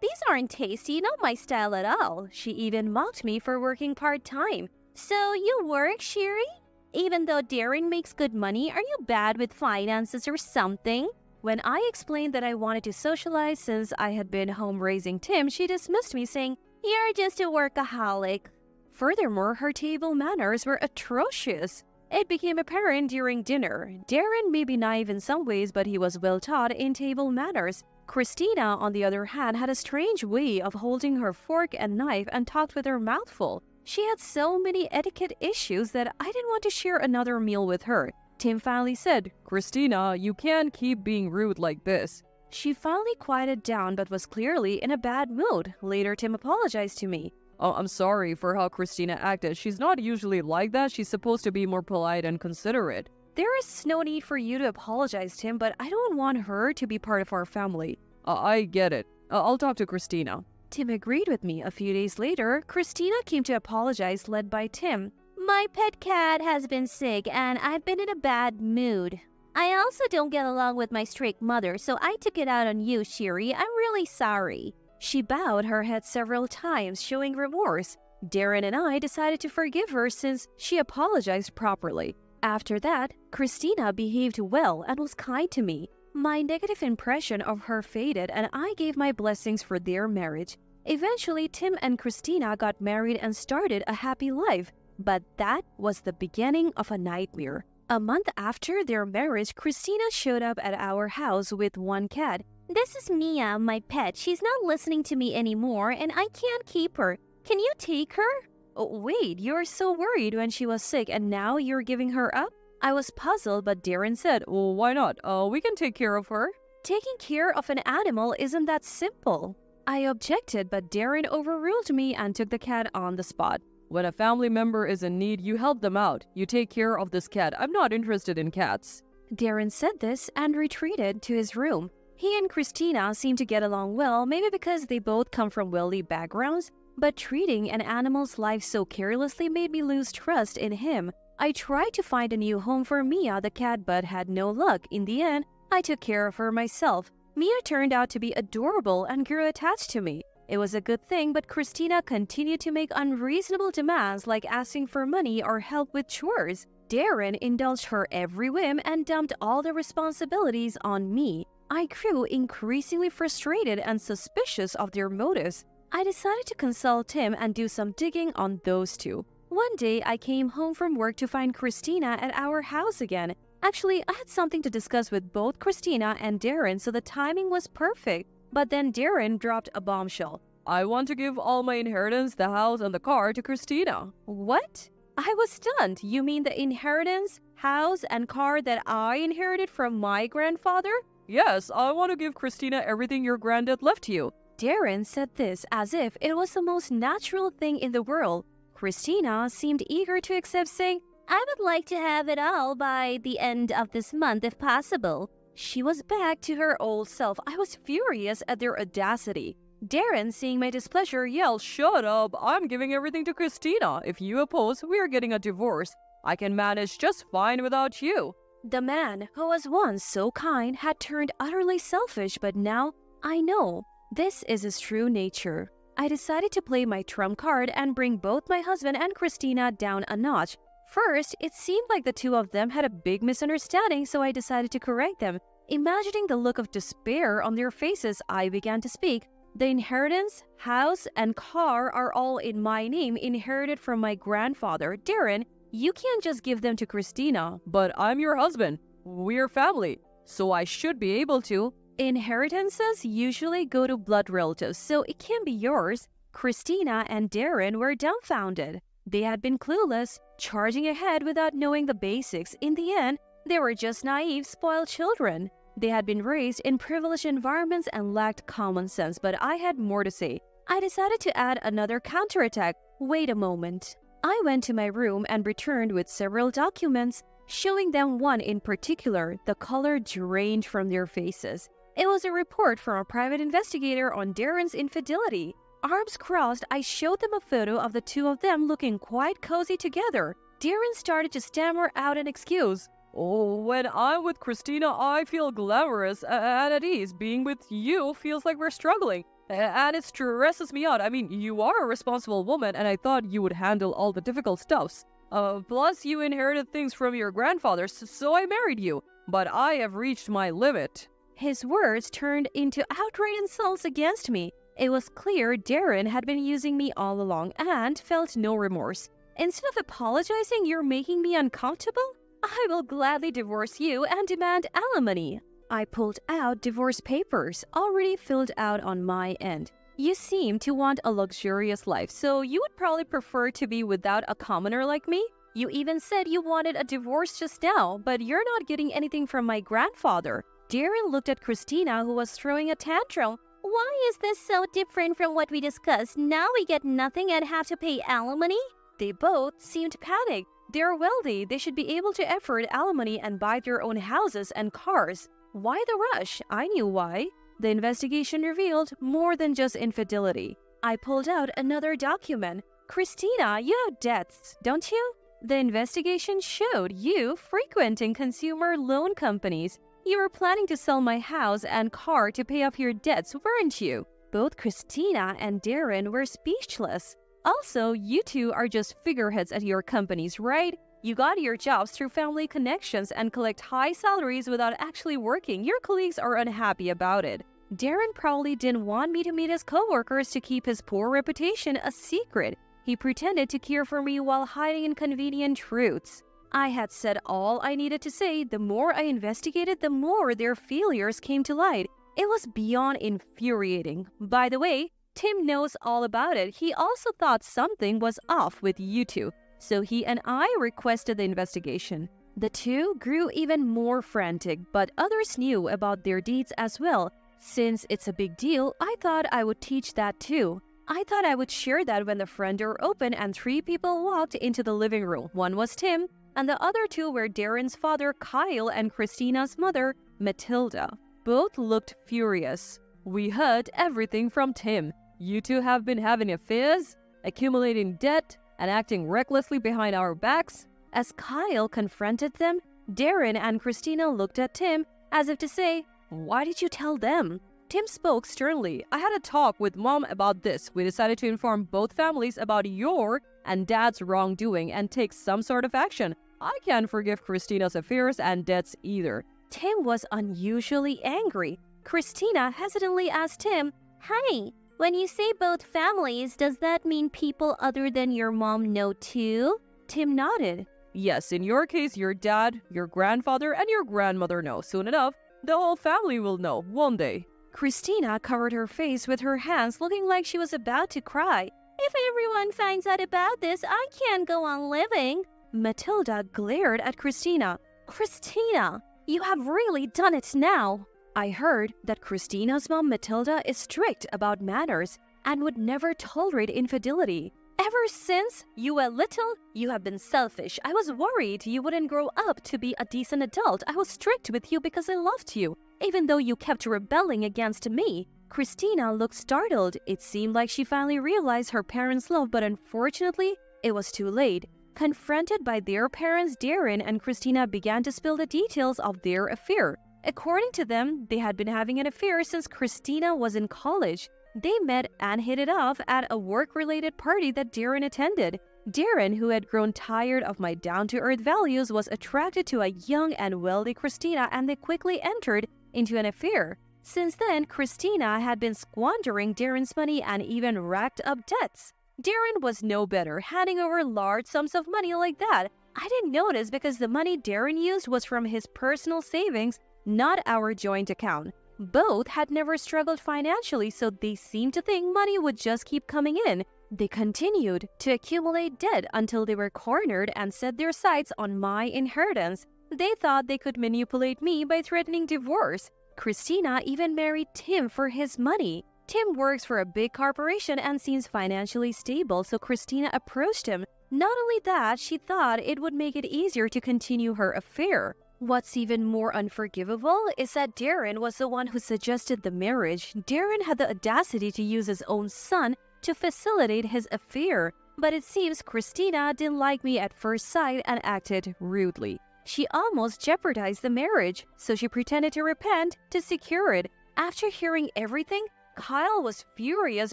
"These aren't tasty, not my style at all." She even mocked me for working part-time. "So you work, Sherry? Even though Darren makes good money, are you bad with finances or something?" When I explained that I wanted to socialize since I had been home raising Tim, she dismissed me, saying, "You're just a workaholic." Furthermore, her table manners were atrocious. It became apparent during dinner. Darren may be naive in some ways, but he was well taught in table manners. Christina, on the other hand, had a strange way of holding her fork and knife and talked with her mouth full. She had so many etiquette issues that I didn't want to share another meal with her. Tim finally said, "Christina, you can't keep being rude like this." She finally quieted down but was clearly in a bad mood. Later, Tim apologized to me. "Oh, I'm sorry for how Christina acted. She's not usually like that. She's supposed to be more polite and considerate." "There is no need for you to apologize, Tim, but I don't want her to be part of our family." I get it. I'll talk to Christina." Tim agreed with me. A few days later, Christina came to apologize, led by Tim. "My pet cat has been sick and I've been in a bad mood. I also don't get along with my strict mother, so I took it out on you, Shiri. I'm really sorry." She bowed her head several times, showing remorse. Darren and I decided to forgive her since she apologized properly. After that, Christina behaved well and was kind to me. My negative impression of her faded and I gave my blessings for their marriage. Eventually, Tim and Christina got married and started a happy life. But that was the beginning of a nightmare. A month after their marriage, Christina showed up at our house with one cat. "This is Mia, my pet. She's not listening to me anymore and I can't keep her. Can you take her?" "Oh, wait, you're so worried when she was sick and now you're giving her up?" I was puzzled, but Darren said, "Well, why not? We can take care of her." "Taking care of an animal isn't that simple." I objected, but Darren overruled me and took the cat on the spot. When a family member is in need, you help them out. You take care of this cat. I'm not interested in cats. Darren said this and retreated to his room. He and Christina seemed to get along well, maybe because they both come from wealthy backgrounds, but treating an animal's life so carelessly made me lose trust in him. I tried to find a new home for Mia the cat but had no luck. In the end, I took care of her myself. Mia turned out to be adorable and grew attached to me. It was a good thing, but Christina continued to make unreasonable demands like asking for money or help with chores. Darren indulged her every whim and dumped all the responsibilities on me. I grew increasingly frustrated and suspicious of their motives. I decided to consult him and do some digging on those two. One day, I came home from work to find Christina at our house again. Actually, I had something to discuss with both Christina and Darren, so the timing was perfect. But then Darren dropped a bombshell. I want to give all my inheritance, the house, and the car to Christina. What? I was stunned. You mean the inheritance, house, and car that I inherited from my grandfather? Yes, I want to give Christina everything your granddad left you. Darren said this as if it was the most natural thing in the world. Christina seemed eager to accept, saying, I would like to have it all by the end of this month if possible. She was back to her old self. I was furious at their audacity. Darren, seeing my displeasure, yelled, Shut up! I'm giving everything to Christina. If you oppose, we're getting a divorce. I can manage just fine without you. The man who was once so kind had turned utterly selfish, but now I know this is his true nature. I decided to play my trump card and bring both my husband and Christina down a notch. First, it seemed like the two of them had a big misunderstanding, so I decided to correct them. Imagining the look of despair on their faces, I began to speak. The inheritance, house, and car are all in my name, inherited from my grandfather. Darren, you can't just give them to Christina. But I'm your husband. We're family, so I should be able to. Inheritances usually go to blood relatives, so it can't be yours. Christina and Darren were dumbfounded. They had been clueless, charging ahead without knowing the basics. In the end, they were just naive, spoiled children. They had been raised in privileged environments and lacked common sense, but I had more to say. I decided to add another counterattack. Wait a moment. I went to my room and returned with several documents, showing them one in particular. The color drained from their faces. It was a report from a private investigator on Darren's infidelity. Arms crossed, I showed them a photo of the two of them looking quite cozy together. Darren started to stammer out an excuse. Oh, when I'm with Christina, I feel glamorous and at ease. Being with you feels like we're struggling, and it stresses me out. I mean, you are a responsible woman, and I thought you would handle all the difficult stuffs. Plus, you inherited things from your grandfather, so I married you. But I have reached my limit. His words turned into outright insults against me. It was clear Darren had been using me all along and felt no remorse. Instead of apologizing, you're making me uncomfortable? I will gladly divorce you and demand alimony. I pulled out divorce papers, already filled out on my end. You seem to want a luxurious life, so you would probably prefer to be without a commoner like me? You even said you wanted a divorce just now, but you're not getting anything from my grandfather. Darren looked at Christina, who was throwing a tantrum. Why is this so different from what we discussed? Now we get nothing and have to pay alimony? They both seemed panicked. They're wealthy. They should be able to afford alimony and buy their own houses and cars. Why the rush? I knew why. The investigation revealed more than just infidelity. I pulled out another document. Christina, you have debts, don't you? The investigation showed you frequenting consumer loan companies. You were planning to sell my house and car to pay off your debts, weren't you? Both Christina and Darren were speechless. Also, you two are just figureheads at your companies, right? You got your jobs through family connections and collect high salaries without actually working. Your colleagues are unhappy about it. Darren probably didn't want me to meet his coworkers to keep his poor reputation a secret. He pretended to care for me while hiding inconvenient truths. I had said all I needed to say. The more I investigated, the more their failures came to light. It was beyond infuriating. By the way, Tim knows all about it. He also thought something was off with you two, so he and I requested the investigation. The two grew even more frantic, but others knew about their deeds as well. Since it's a big deal, I thought I would teach that too. I thought I would share that when the front door opened and 3 people walked into the living room. One was Tim, and the other 2 were Darren's father, Kyle, and Christina's mother, Matilda. Both looked furious. We heard everything from Tim. You two have been having affairs, accumulating debt, and acting recklessly behind our backs. As Kyle confronted them, Darren and Christina looked at Tim as if to say, "Why did you tell them?" Tim spoke sternly. "I had a talk with Mom about this. We decided to inform both families about your and Dad's wrongdoing and take some sort of action. I can't forgive Christina's affairs and debts either." Tim was unusually angry. Christina hesitantly asked Tim, "Hey, when you say both families, does that mean people other than your mom know too?" Tim nodded. "Yes, in your case, your dad, your grandfather, and your grandmother know. Soon enough, the whole family will know, won't they?" Christina covered her face with her hands, looking like she was about to cry. "If everyone finds out about this, I can't go on living." Matilda glared at Christina. "Christina, you have really done it now." I heard that Christina's mom, Matilda, is strict about manners and would never tolerate infidelity. "Ever since you were little, you have been selfish. I was worried you wouldn't grow up to be a decent adult. I was strict with you because I loved you, even though you kept rebelling against me." Christina looked startled. It seemed like she finally realized her parents' love, but unfortunately, it was too late. Confronted by their parents, Darren and Christina began to spill the details of their affair. According to them, they had been having an affair since Christina was in college. They met and hit it off at a work-related party that Darren attended. Darren, who had grown tired of my down-to-earth values, was attracted to a young and wealthy Christina, and they quickly entered into an affair. Since then, Christina had been squandering Darren's money and even racked up debts. Darren was no better, handing over large sums of money like that. I didn't notice because the money Darren used was from his personal savings, not our joint account. Both had never struggled financially, so they seemed to think money would just keep coming in. They continued to accumulate debt until they were cornered and set their sights on my inheritance. They thought they could manipulate me by threatening divorce. Christina even married Tim for his money. Tim works for a big corporation and seems financially stable, so Christina approached him. Not only that, she thought it would make it easier to continue her affair. What's even more unforgivable is that Darren was the one who suggested the marriage. Darren had the audacity to use his own son to facilitate his affair, but it seems Christina didn't like me at first sight and acted rudely. She almost jeopardized the marriage, so she pretended to repent to secure it. After hearing everything, Kyle was furious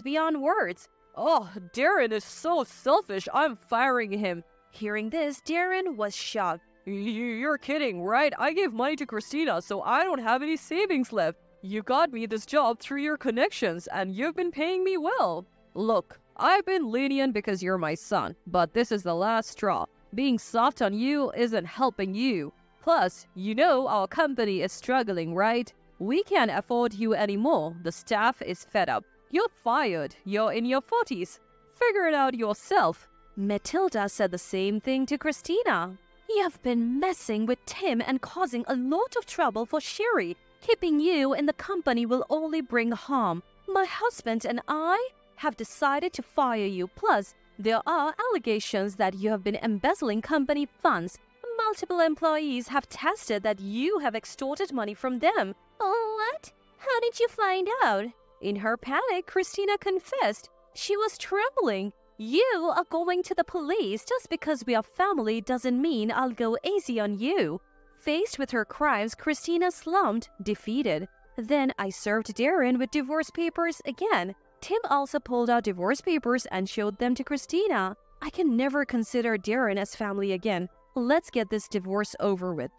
beyond words. "Oh, Darren is so selfish, I'm firing him." Hearing this, Darren was shocked. You're kidding, right? I gave money to Christina, so I don't have any savings left. You got me this job through your connections, and you've been paying me well. Look, I've been lenient because you're my son, but this is the last straw. Being soft on you isn't helping you. Plus, you know our company is struggling, right? We can't afford you anymore. The staff is fed up. You're fired. You're in your 40s. Figure it out yourself. Matilda said the same thing to Christina. "You've been messing with Tim and causing a lot of trouble for Sherry. Keeping you in the company will only bring harm. My husband and I have decided to fire you. Plus, there are allegations that you have been embezzling company funds. Multiple employees have tested that you have extorted money from them." "Oh, what? How did you find out?" In her panic, Christina confessed. She was trembling. "You are going to the police. Just because we are family doesn't mean I'll go easy on you." Faced with her crimes, Christina slumped, defeated. Then I served Darren with divorce papers again. Tim also pulled out divorce papers and showed them to Christina. I can never consider Darren as family again. Let's get this divorce over with.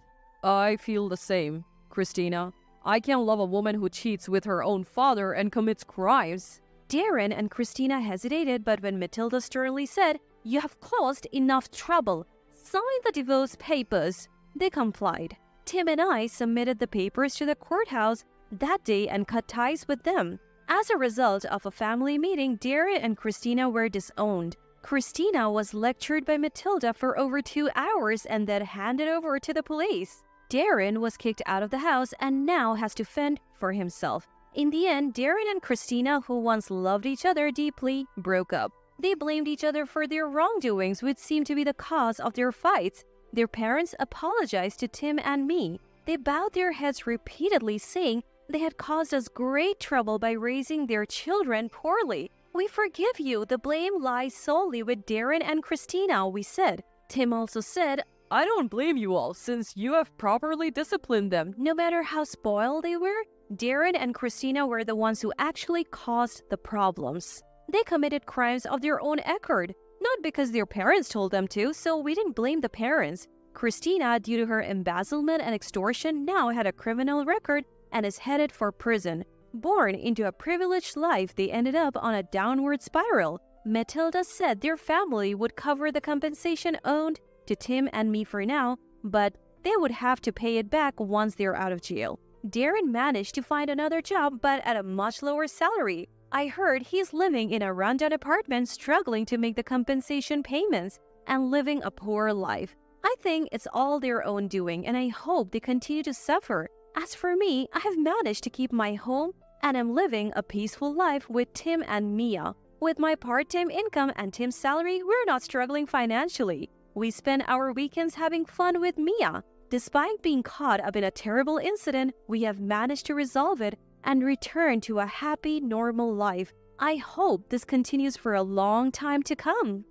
I feel the same, Christina. I can't love a woman who cheats with her own father and commits crimes. Darren and Christina hesitated, but when Matilda sternly said, "You have caused enough trouble. Sign the divorce papers," they complied. Tim and I submitted the papers to the courthouse that day and cut ties with them. As a result of a family meeting, Darren and Christina were disowned. Christina was lectured by Matilda for over 2 hours and then handed over to the police. Darren was kicked out of the house and now has to fend for himself. In the end, Darren and Christina, who once loved each other deeply, broke up. They blamed each other for their wrongdoings, which seemed to be the cause of their fights. Their parents apologized to Tim and me. They bowed their heads repeatedly, saying they had caused us great trouble by raising their children poorly. We forgive you. The blame lies solely with Darren and Christina, we said. Tim also said, I don't blame you all, since you have properly disciplined them. no matter how spoiled they were, Darren and Christina were the ones who actually caused the problems. They committed crimes of their own accord, not because their parents told them to, so we didn't blame the parents. Christina, due to her embezzlement and extortion, now had a criminal record and is headed for prison. Born into a privileged life, they ended up on a downward spiral. Matilda said their family would cover the compensation owed to Tim and me for now, but they would have to pay it back once they're out of jail. Darren managed to find another job, but at a much lower salary. I heard he's living in a rundown apartment, struggling to make the compensation payments and living a poor life. I think it's all their own doing, and I hope they continue to suffer. As for me, I have managed to keep my home and am living a peaceful life with Tim and Mia. With my part-time income and Tim's salary, we're not struggling financially. We spend our weekends having fun with Mia. Despite being caught up in a terrible incident, we have managed to resolve it and return to a happy, normal life. I hope this continues for a long time to come.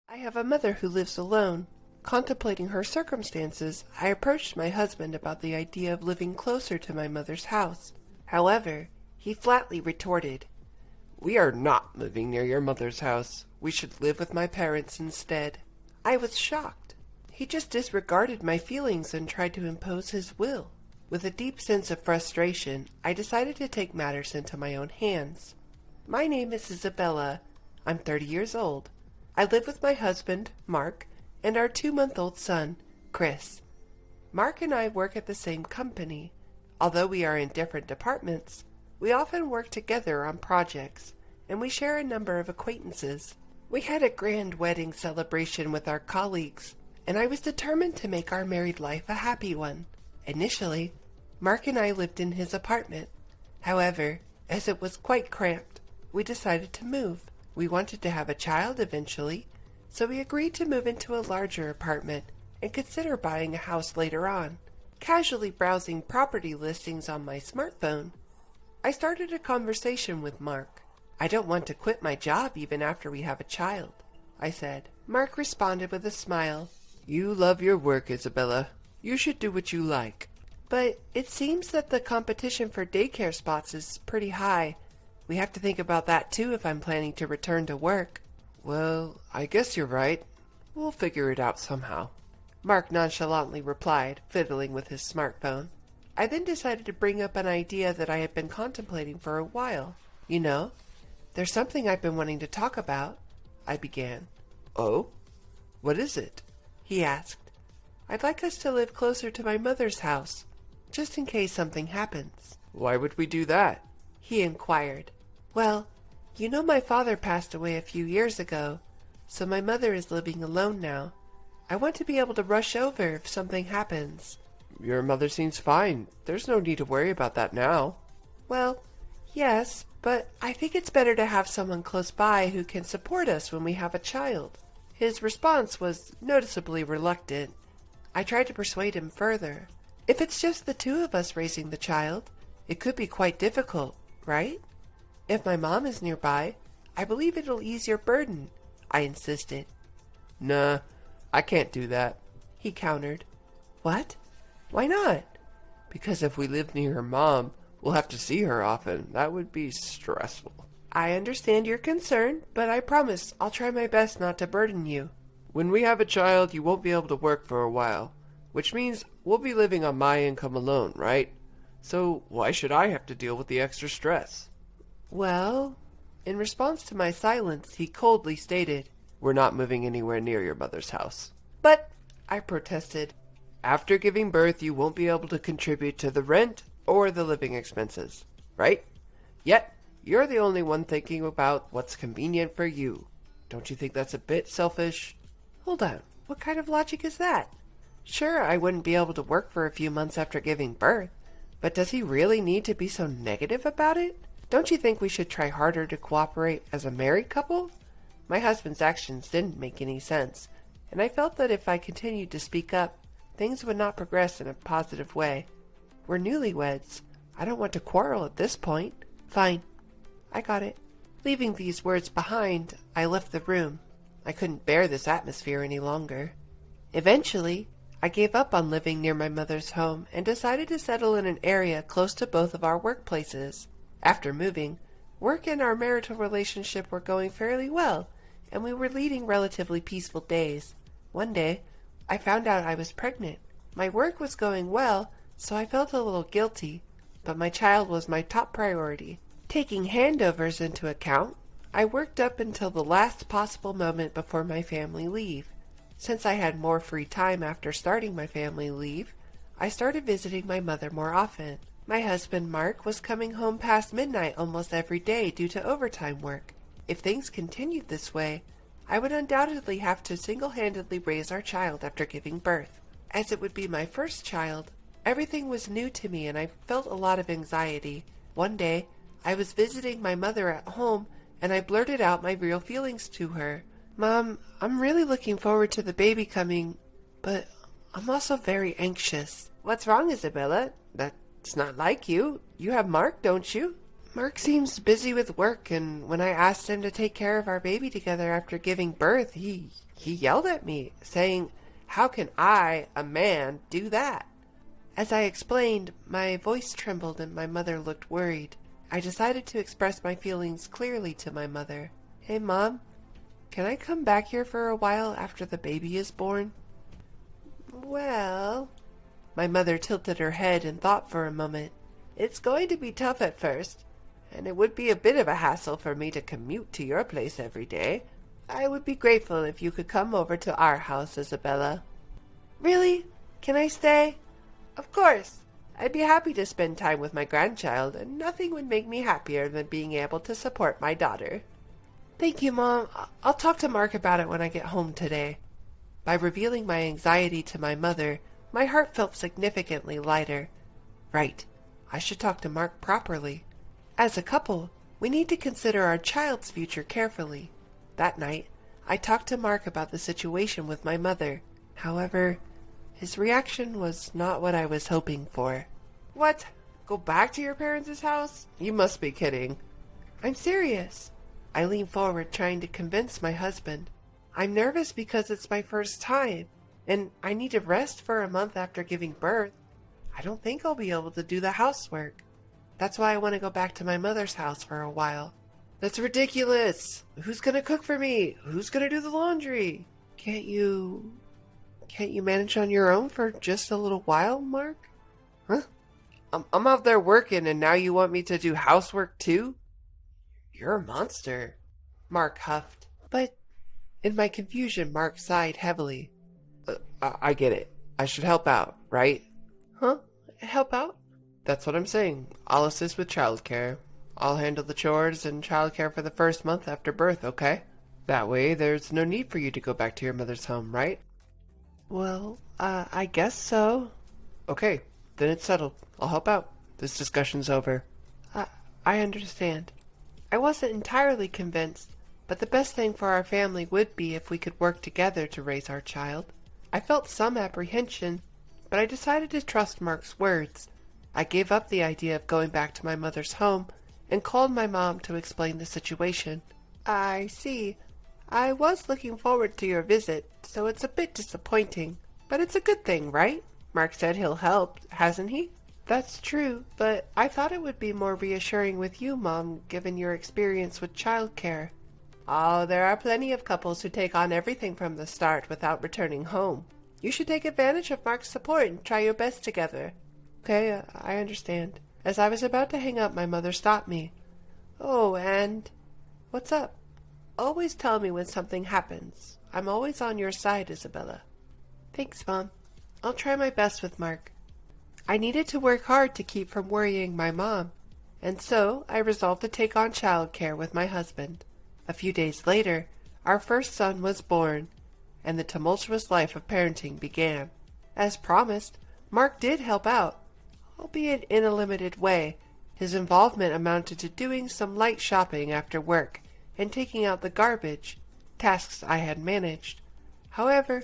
I have a mother who lives alone. Contemplating her circumstances, I approached my husband about the idea of living closer to my mother's house. However, he flatly retorted, "We are not living near your mother's house. We should live with my parents instead." I was shocked. He just disregarded my feelings and tried to impose his will. With a deep sense of frustration, I decided to take matters into my own hands. My name is Isabella. I'm 30 years old. I live with my husband, Mark, and our 2-month-old son, Chris. Mark and I work at the same company. Although we are in different departments, we often work together on projects, and we share a number of acquaintances. We had a grand wedding celebration with our colleagues, and I was determined to make our married life a happy one. Initially, Mark and I lived in his apartment. However, as it was quite cramped, we decided to move. We wanted to have a child eventually, so we agreed to move into a larger apartment and consider buying a house later on. Casually browsing property listings on my smartphone, I started a conversation with Mark. "I don't want to quit my job even after we have a child," I said. Mark responded with a smile. "You love your work, Isabella. You should do what you like." "But it seems that the competition for daycare spots is pretty high. We have to think about that too if I'm planning to return to work." "Well, I guess you're right. We'll figure it out somehow," Mark nonchalantly replied, fiddling with his smartphone. I then decided to bring up an idea that I had been contemplating for a while. "You know, there's something I've been wanting to talk about," I began. "Oh? What is it?" he asked. "I'd like us to live closer to my mother's house, just in case something happens." "Why would we do that?" he inquired. "Well, you know my father passed away a few years ago, so my mother is living alone now. I want to be able to rush over if something happens." "Your mother seems fine. There's no need to worry about that now." "Well, yes, but I think it's better to have someone close by who can support us when we have a child." His response was noticeably reluctant. I tried to persuade him further. "If it's just the two of us raising the child, it could be quite difficult, right? If my mom is nearby, I believe it'll ease your burden," I insisted. "Nah, I can't do that," he countered. "What? Why not?" "Because if we live near her mom, we'll have to see her often. That would be stressful." "I understand your concern, but I promise I'll try my best not to burden you." "When we have a child, you won't be able to work for a while, which means we'll be living on my income alone, right? So why should I have to deal with the extra stress?" "Well," in response to my silence, he coldly stated, "We're not moving anywhere near your mother's house." "But," I protested, "after giving birth, you won't be able to contribute to the rent or the living expenses, right? Yet, you're the only one thinking about what's convenient for you. Don't you think that's a bit selfish?" "Hold on, what kind of logic is that?" Sure, I wouldn't be able to work for a few months after giving birth, but does he really need to be so negative about it? Don't you think we should try harder to cooperate as a married couple? My husband's actions didn't make any sense, and I felt that if I continued to speak up, things would not progress in a positive way. We're newlyweds. I don't want to quarrel at this point. Fine. I got it. Leaving these words behind, I left the room. I couldn't bear this atmosphere any longer. Eventually, I gave up on living near my mother's home and decided to settle in an area close to both of our workplaces. After moving, work and our marital relationship were going fairly well, and we were leading relatively peaceful days. One day, I found out I was pregnant. My work was going well, so I felt a little guilty, but my child was my top priority. Taking handovers into account, I worked up until the last possible moment before my family leave. Since I had more free time after starting my family leave, I started visiting my mother more often. My husband, Mark, was coming home past midnight almost every day due to overtime work. If things continued this way, I would undoubtedly have to single-handedly raise our child after giving birth. As it would be my first child, everything was new to me and I felt a lot of anxiety. One day, I was visiting my mother at home and I blurted out my real feelings to her. Mom, I'm really looking forward to the baby coming, but I'm also very anxious. What's wrong, Isabella? That's not like you. You have Mark, don't you? Mark seems busy with work, and when I asked him to take care of our baby together after giving birth, he yelled at me, saying, "How can I, a man, do that?" As I explained, my voice trembled and my mother looked worried. I decided to express my feelings clearly to my mother. "Hey, Mom, can I come back here for a while after the baby is born?" "Well," my mother tilted her head and thought for a moment. "It's going to be tough at first, and it would be a bit of a hassle for me to commute to your place every day. I would be grateful if you could come over to our house, Isabella." "Really? Can I stay?" "Of course. I'd be happy to spend time with my grandchild, and nothing would make me happier than being able to support my daughter." "Thank you, Mom. I'll talk to Mark about it when I get home today." By revealing my anxiety to my mother, my heart felt significantly lighter. Right. I should talk to Mark properly. As a couple, we need to consider our child's future carefully. That night, I talked to Mark about the situation with my mother. However, his reaction was not what I was hoping for. "What? Go back to your parents' house? You must be kidding." "I'm serious." I leaned forward, trying to convince my husband. "I'm nervous because it's my first time, and I need to rest for a month after giving birth. I don't think I'll be able to do the housework. That's why I want to go back to my mother's house for a while." "That's ridiculous. Who's going to cook for me? Who's going to do the laundry? Can't you manage on your own for just a little while, Mark?" "Huh? I'm out there working and now you want me to do housework too? You're a monster," Mark huffed. But in my confusion, Mark sighed heavily. I get it. I should help out, right?" "Huh? Help out?" "That's what I'm saying. I'll assist with childcare. I'll handle the chores and childcare for the first month after birth, okay? That way there's no need for you to go back to your mother's home, right?" "Well, I guess so." "Okay, then it's settled. I'll help out. This discussion's over." I understand." I wasn't entirely convinced, but the best thing for our family would be if we could work together to raise our child. I felt some apprehension, but I decided to trust Mark's words. I gave up the idea of going back to my mother's home and called my mom to explain the situation. "I see. I was looking forward to your visit, so it's a bit disappointing. But it's a good thing, right? Mark said he'll help, hasn't he?" "That's true, but I thought it would be more reassuring with you, Mom, given your experience with childcare." "Oh, there are plenty of couples who take on everything from the start without returning home. You should take advantage of Mark's support and try your best together." "Okay, I understand." As I was about to hang up, my mother stopped me. "Oh, and what's up?" "Always tell me when something happens. I'm always on your side, Isabella." "Thanks, Mom. I'll try my best with Mark." I needed to work hard to keep from worrying my mom, and so I resolved to take on childcare with my husband. A few days later, our first son was born, and the tumultuous life of parenting began. As promised, Mark did help out, albeit in a limited way. His involvement amounted to doing some light shopping after work and taking out the garbage, tasks I had managed. However,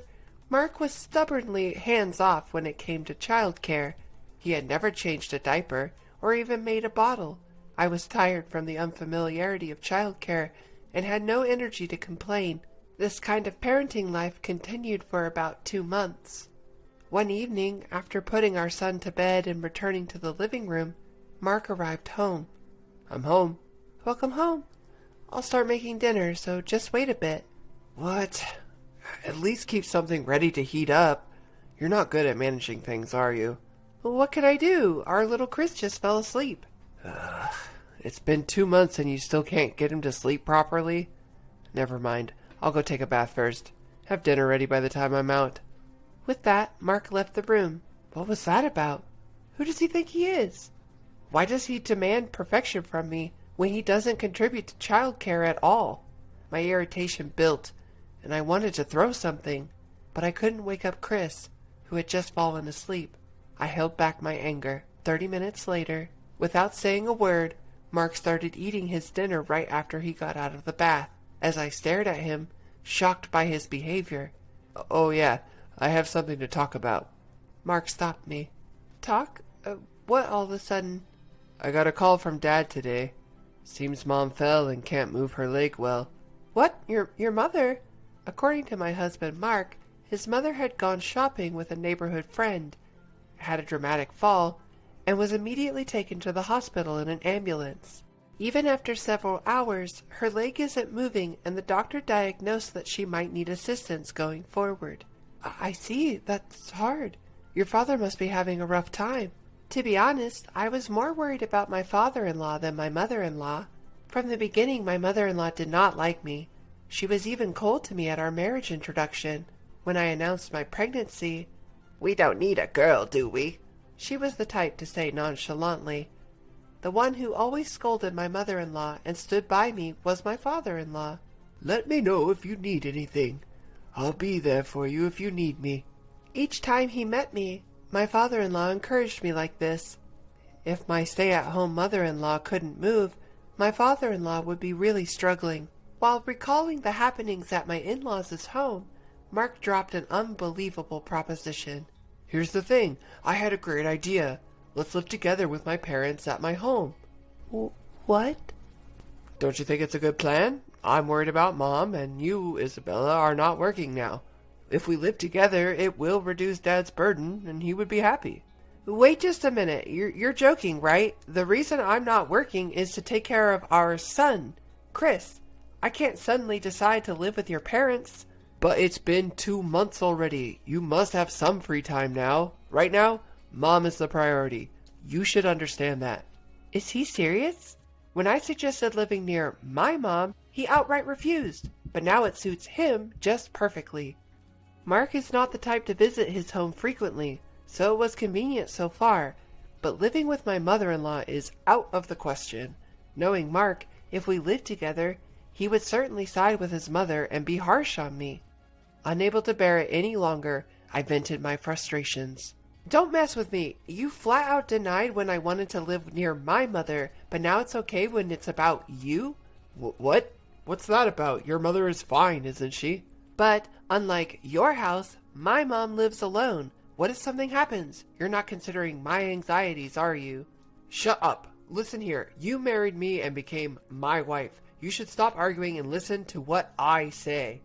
Mark was stubbornly hands-off when it came to childcare. He had never changed a diaper or even made a bottle. I was tired from the unfamiliarity of childcare and had no energy to complain. This kind of parenting life continued for about 2 months. One evening, after putting our son to bed and returning to the living room, Mark arrived home. "I'm home." "Welcome home. I'll start making dinner, so just wait a bit." "What? At least keep something ready to heat up. You're not good at managing things, are you?" "Well, what can I do? Our little Chris just fell asleep." It's been 2 months and you still can't get him to sleep properly? Never mind. I'll go take a bath first. Have dinner ready by the time I'm out." With that, Mark left the room. What was that about? Who does he think he is? Why does he demand perfection from me when he doesn't contribute to childcare at all? My irritation built, and I wanted to throw something, but I couldn't wake up Chris, who had just fallen asleep. I held back my anger. 30 minutes later, without saying a word, Mark started eating his dinner right after he got out of the bath. As I stared at him, shocked by his behavior. "Oh yeah, I have something to talk about." Mark stopped me. "Talk? What all of a sudden?" "I got a call from Dad today. Seems Mom fell and can't move her leg well." "What? Your mother?" According to my husband Mark, his mother had gone shopping with a neighborhood friend, had a dramatic fall, and was immediately taken to the hospital in an ambulance. Even after several hours, her leg isn't moving and the doctor diagnosed that she might need assistance going forward. I see. That's hard. Your father must be having a rough time." To be honest, I was more worried about my father-in-law than my mother-in-law. From the beginning, my mother-in-law did not like me. She was even cold to me at our marriage introduction. When I announced my pregnancy, "We don't need a girl, do we?" she was the type to say nonchalantly. The one who always scolded my mother-in-law and stood by me was my father-in-law. "Let me know if you need anything. I'll be there for you if you need me." Each time he met me, my father-in-law encouraged me like this. If my stay-at-home mother-in-law couldn't move, my father-in-law would be really struggling. While recalling the happenings at my in-laws' home, Mark dropped an unbelievable proposition. "Here's the thing. I had a great idea. Let's live together with my parents at my home." What? "Don't you think it's a good plan? I'm worried about Mom, and you, Isabella, are not working now. If we live together, it will reduce Dad's burden, and he would be happy." "Wait just a minute. You're joking, right? The reason I'm not working is to take care of our son, Chris. I can't suddenly decide to live with your parents." "But it's been 2 months already. You must have some free time now. Right now, Mom is the priority. You should understand that." Is he serious? When I suggested living near my mom, he outright refused, but now it suits him just perfectly. Mark is not the type to visit his home frequently, so it was convenient so far, but living with my mother-in-law is out of the question. Knowing Mark, if we lived together, he would certainly side with his mother and be harsh on me. Unable to bear it any longer, I vented my frustrations. "Don't mess with me. You flat out denied when I wanted to live near my mother, but now it's okay when it's about you?" What? What's that about? Your mother is fine, isn't she?" "But, unlike your house, my mom lives alone. What if something happens? You're not considering my anxieties, are you?" "Shut up. Listen here. You married me and became my wife. You should stop arguing and listen to what I say."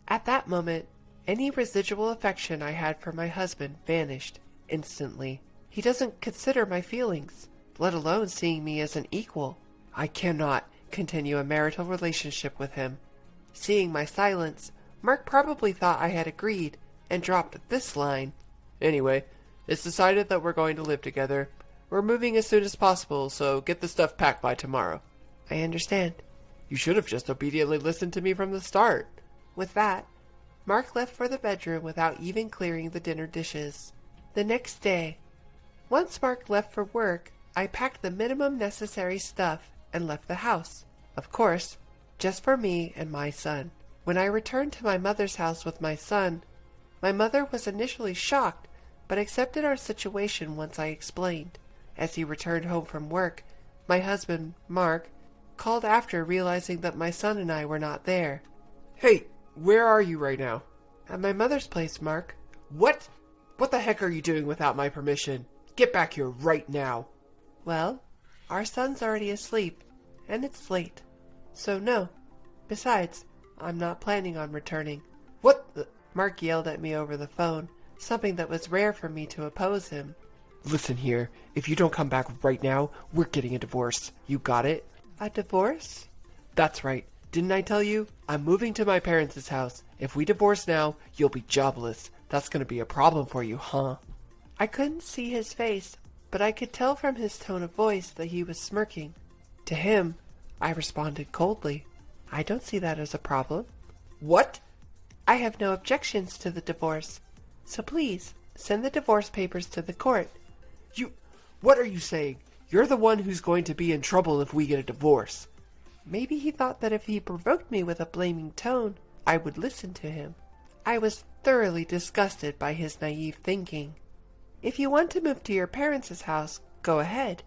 At that moment, any residual affection I had for my husband vanished instantly. He doesn't consider my feelings, let alone seeing me as an equal. I cannot continue a marital relationship with him. Seeing my silence, Mark probably thought I had agreed and dropped this line. "Anyway, it's decided that we're going to live together. We're moving as soon as possible, so get the stuff packed by tomorrow." "I understand." "You should have just obediently listened to me from the start." With that, Mark left for the bedroom without even clearing the dinner dishes. The next day, once Mark left for work, I packed the minimum necessary stuff and left the house. Of course, just for me and my son. When I returned to my mother's house with my son, my mother was initially shocked, but accepted our situation once I explained. As he returned home from work, my husband, Mark, called after realizing that my son and I were not there. Hey, where are you right now? At my mother's place, Mark. What? What the heck are you doing without my permission? Get back here right now. Well, our son's already asleep, and it's late. So no. Besides, I'm not planning on returning. What the? Mark yelled at me over the phone, something that was rare for me to oppose him. Listen here, if you don't come back right now, we're getting a divorce. You got it? A divorce? That's right. Didn't I tell you? I'm moving to my parents' house. If we divorce now, you'll be jobless. That's gonna be a problem for you, huh? I couldn't see his face, but I could tell from his tone of voice that he was smirking. To him, I responded coldly. I don't see that as a problem. What? I have no objections to the divorce. So please, send the divorce papers to the court. What are you saying? You're the one who's going to be in trouble if we get a divorce. Maybe he thought that if he provoked me with a blaming tone, I would listen to him. I was thoroughly disgusted by his naive thinking. If you want to move to your parents' house, go ahead.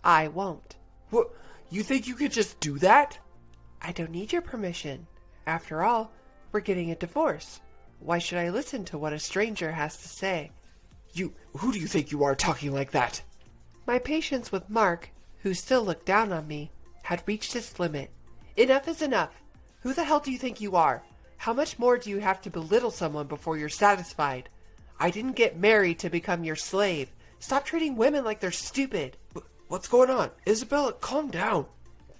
I won't. What? You think you could just do that? I don't need your permission. After all, we're getting a divorce. Why should I listen to what a stranger has to say? Who do you think you are talking like that? My patience with Mark, who still looked down on me, had reached its limit. Enough is enough. Who the hell do you think you are? How much more do you have to belittle someone before you're satisfied? I didn't get married to become your slave. Stop treating women like they're stupid. What's going on? Isabella, calm down.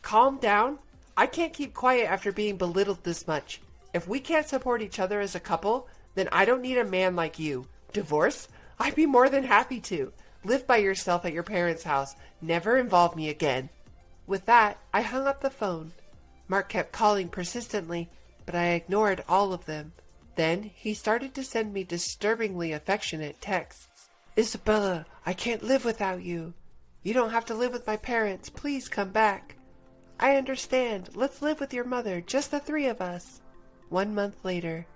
Calm down? I can't keep quiet after being belittled this much. If we can't support each other as a couple, then I don't need a man like you. Divorce? I'd be more than happy to. Live by yourself at your parents' house. Never involve me again. With that, I hung up the phone. Mark kept calling persistently, but I ignored all of them. Then he started to send me disturbingly affectionate texts. Isabella, I can't live without you. You don't have to live with my parents. Please come back. I understand. Let's live with your mother, just the three of us. 1 month later,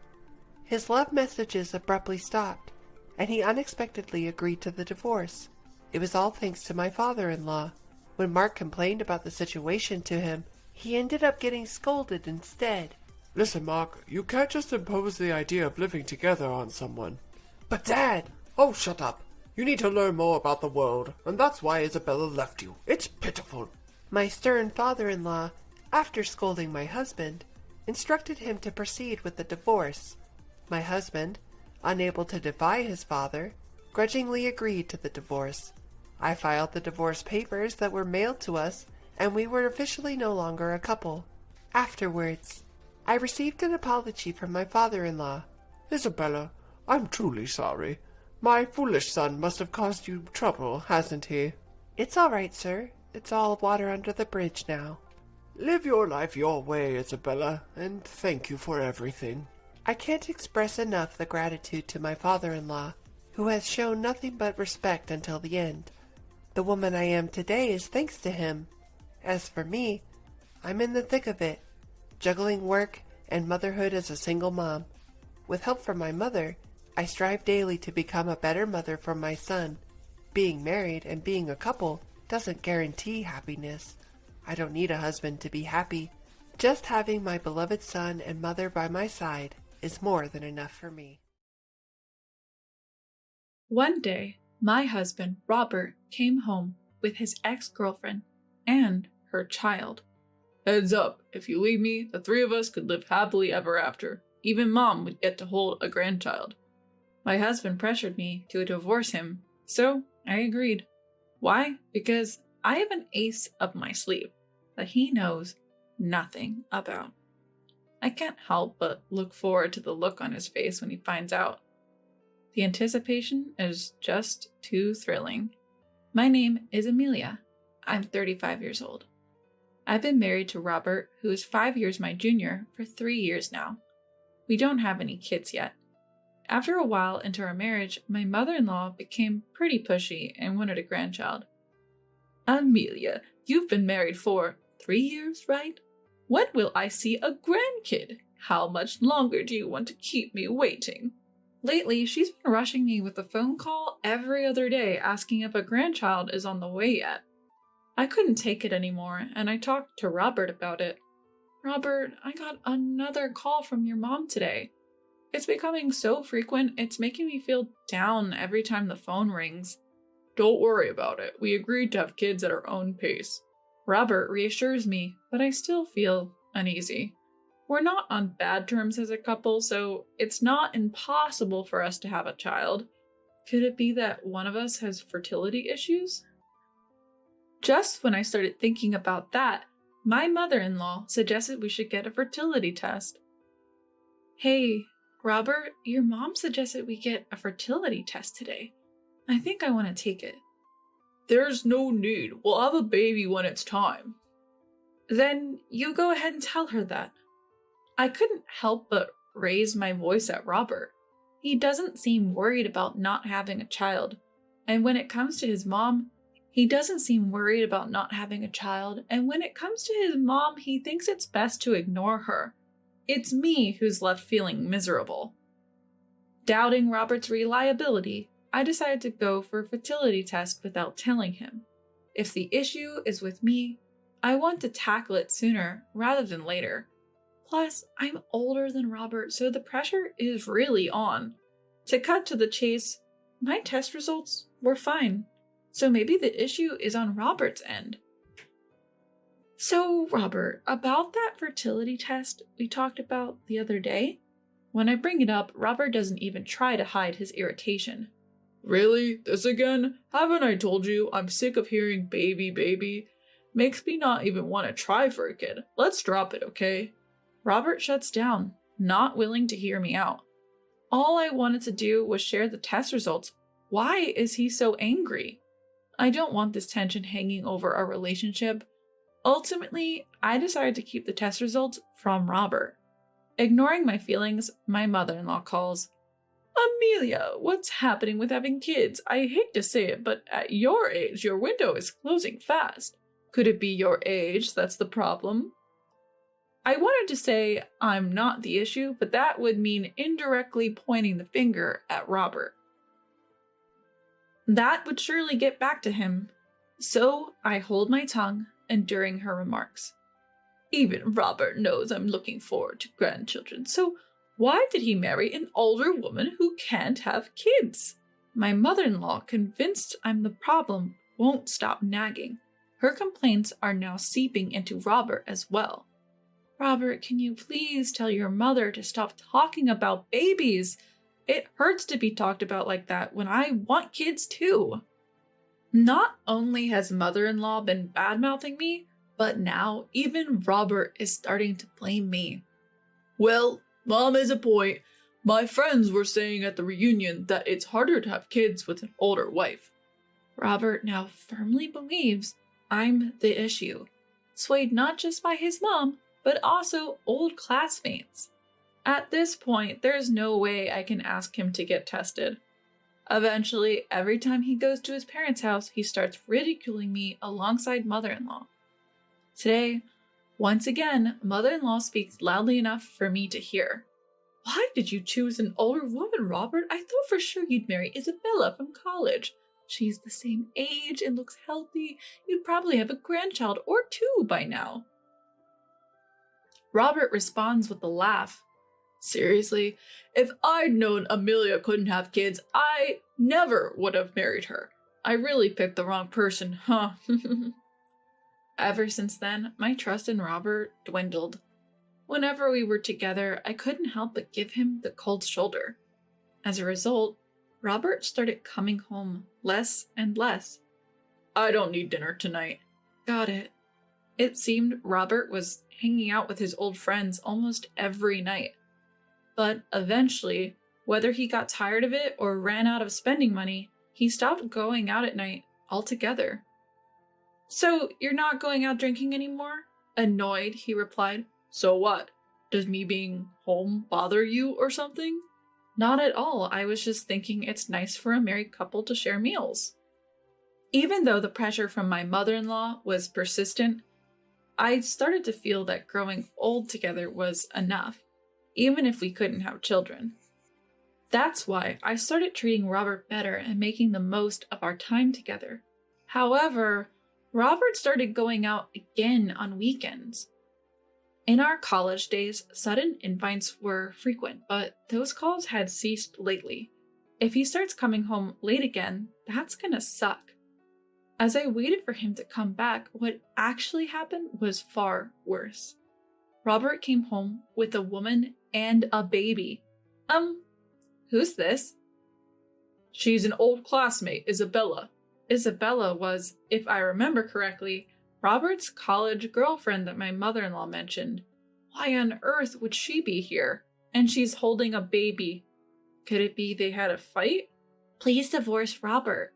his love messages abruptly stopped, and he unexpectedly agreed to the divorce. It was all thanks to my father-in-law. When Mark complained about the situation to him, he ended up getting scolded instead. Listen, Mark, you can't just impose the idea of living together on someone. But Dad! Oh, shut up. You need to learn more about the world, and that's why Isabella left you. It's pitiful. My stern father-in-law, after scolding my husband, instructed him to proceed with the divorce. My husband, unable to defy his father, grudgingly agreed to the divorce. I filed the divorce papers that were mailed to us, and we were officially no longer a couple. Afterwards, I received an apology from my father-in-law. Isabella, I'm truly sorry. My foolish son must have caused you trouble, hasn't he? It's all right, sir. It's all water under the bridge now. Live your life your way, Isabella, and thank you for everything. I can't express enough the gratitude to my father-in-law, who has shown nothing but respect until the end. The woman I am today is thanks to him. As for me, I'm in the thick of it, juggling work and motherhood as a single mom. With help from my mother, I strive daily to become a better mother for my son. Being married and being a couple doesn't guarantee happiness. I don't need a husband to be happy. Just having my beloved son and mother by my side is more than enough for me. One day, my husband, Robert, came home with his ex-girlfriend and her child. Heads up, if you leave me, the three of us could live happily ever after. Even Mom would get to hold a grandchild. My husband pressured me to divorce him, so I agreed. Why? Because I have an ace up my sleeve that he knows nothing about. I can't help but look forward to the look on his face when he finds out. The anticipation is just too thrilling. My name is Amelia. I'm 35 years old. I've been married to Robert, who is 5 years my junior, for 3 years now. We don't have any kids yet. After a while into our marriage, my mother-in-law became pretty pushy and wanted a grandchild. Amelia, you've been married for 3 years, right? When will I see a grandkid? How much longer do you want to keep me waiting? Lately, she's been rushing me with a phone call every other day asking if a grandchild is on the way yet. I couldn't take it anymore, and I talked to Robert about it. Robert, I got another call from your mom today. It's becoming so frequent, it's making me feel down every time the phone rings. Don't worry about it. We agreed to have kids at our own pace. Robert reassures me, but I still feel uneasy. We're not on bad terms as a couple, so it's not impossible for us to have a child. Could it be that one of us has fertility issues? Just when I started thinking about that, my mother-in-law suggested we should get a fertility test. Hey, Robert, your mom suggested we get a fertility test today. I think I want to take it. There's no need. We'll have a baby when it's time. Then you go ahead and tell her that. I couldn't help but raise my voice at Robert. He doesn't seem worried about not having a child. And when it comes to his mom, he doesn't seem worried about not having a child. And when it comes to his mom, he thinks it's best to ignore her. It's me who's left feeling miserable. Doubting Robert's reliability, I decided to go for a fertility test without telling him. If the issue is with me, I want to tackle it sooner rather than later. Plus, I'm older than Robert, so the pressure is really on. To cut to the chase, my test results were fine, so maybe the issue is on Robert's end. So, Robert, about that fertility test we talked about the other day? When I bring it up, Robert doesn't even try to hide his irritation. Really? This again? Haven't I told you I'm sick of hearing baby, baby? Makes me not even want to try for a kid. Let's drop it, okay? Robert shuts down, not willing to hear me out. All I wanted to do was share the test results. Why is he so angry? I don't want this tension hanging over our relationship. Ultimately, I decided to keep the test results from Robert. Ignoring my feelings, my mother-in-law calls. Amelia, what's happening with having kids? I hate to say it, but at your age, your window is closing fast. Could it be your age that's the problem? I wanted to say I'm not the issue, but that would mean indirectly pointing the finger at Robert. That would surely get back to him. So I hold my tongue, enduring her remarks. Even Robert knows I'm looking forward to grandchildren, so why did he marry an older woman who can't have kids? My mother-in-law, convinced I'm the problem, won't stop nagging. Her complaints are now seeping into Robert as well. Robert, can you please tell your mother to stop talking about babies? It hurts to be talked about like that when I want kids too. Not only has mother-in-law been bad-mouthing me, but now even Robert is starting to blame me. Well, Mom has a point. My friends were saying at the reunion that it's harder to have kids with an older wife. Robert now firmly believes I'm the issue, swayed not just by his mom, but also old classmates. At this point, there's no way I can ask him to get tested. Eventually, every time he goes to his parents' house, he starts ridiculing me alongside mother-in-law. Today, once again, mother-in-law speaks loudly enough for me to hear. Why did you choose an older woman, Robert? I thought for sure you'd marry Isabella from college. She's the same age and looks healthy. You'd probably have a grandchild or two by now. Robert responds with a laugh. Seriously, if I'd known Amelia couldn't have kids, I never would have married her. I really picked the wrong person, huh? Ever since then, my trust in Robert dwindled. Whenever we were together, I couldn't help but give him the cold shoulder. As a result, Robert started coming home less and less. I don't need dinner tonight. Got it. It seemed Robert was hanging out with his old friends almost every night. But eventually, whether he got tired of it or ran out of spending money, he stopped going out at night altogether. So, you're not going out drinking anymore? Annoyed, he replied. So what? Does me being home bother you or something? Not at all. I was just thinking it's nice for a married couple to share meals. Even though the pressure from my mother-in-law was persistent, I started to feel that growing old together was enough, even if we couldn't have children. That's why I started treating Robert better and making the most of our time together. However, Robert started going out again on weekends. In our college days, sudden invites were frequent, but those calls had ceased lately. If he starts coming home late again, that's gonna suck. As I waited for him to come back, what actually happened was far worse. Robert came home with a woman and a baby. Who's this? She's an old classmate, Isabella. Isabella was, if I remember correctly, Robert's college girlfriend that my mother-in-law mentioned. Why on earth would she be here? And she's holding a baby. Could it be they had a fight? Please divorce Robert.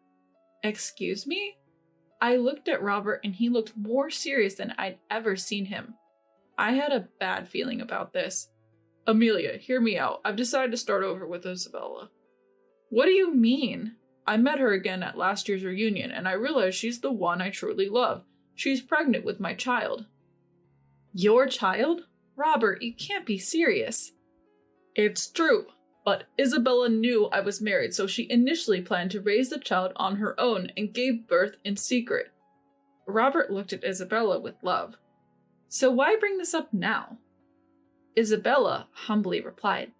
Excuse me? I looked at Robert and he looked more serious than I'd ever seen him. I had a bad feeling about this. Amelia, hear me out. I've decided to start over with Isabella. What do you mean? I met her again at last year's reunion, and I realized she's the one I truly love. She's pregnant with my child. Your child? Robert, you can't be serious. It's true, but Isabella knew I was married, so she initially planned to raise the child on her own and gave birth in secret. Robert looked at Isabella with love. So why bring this up now? Isabella humbly replied,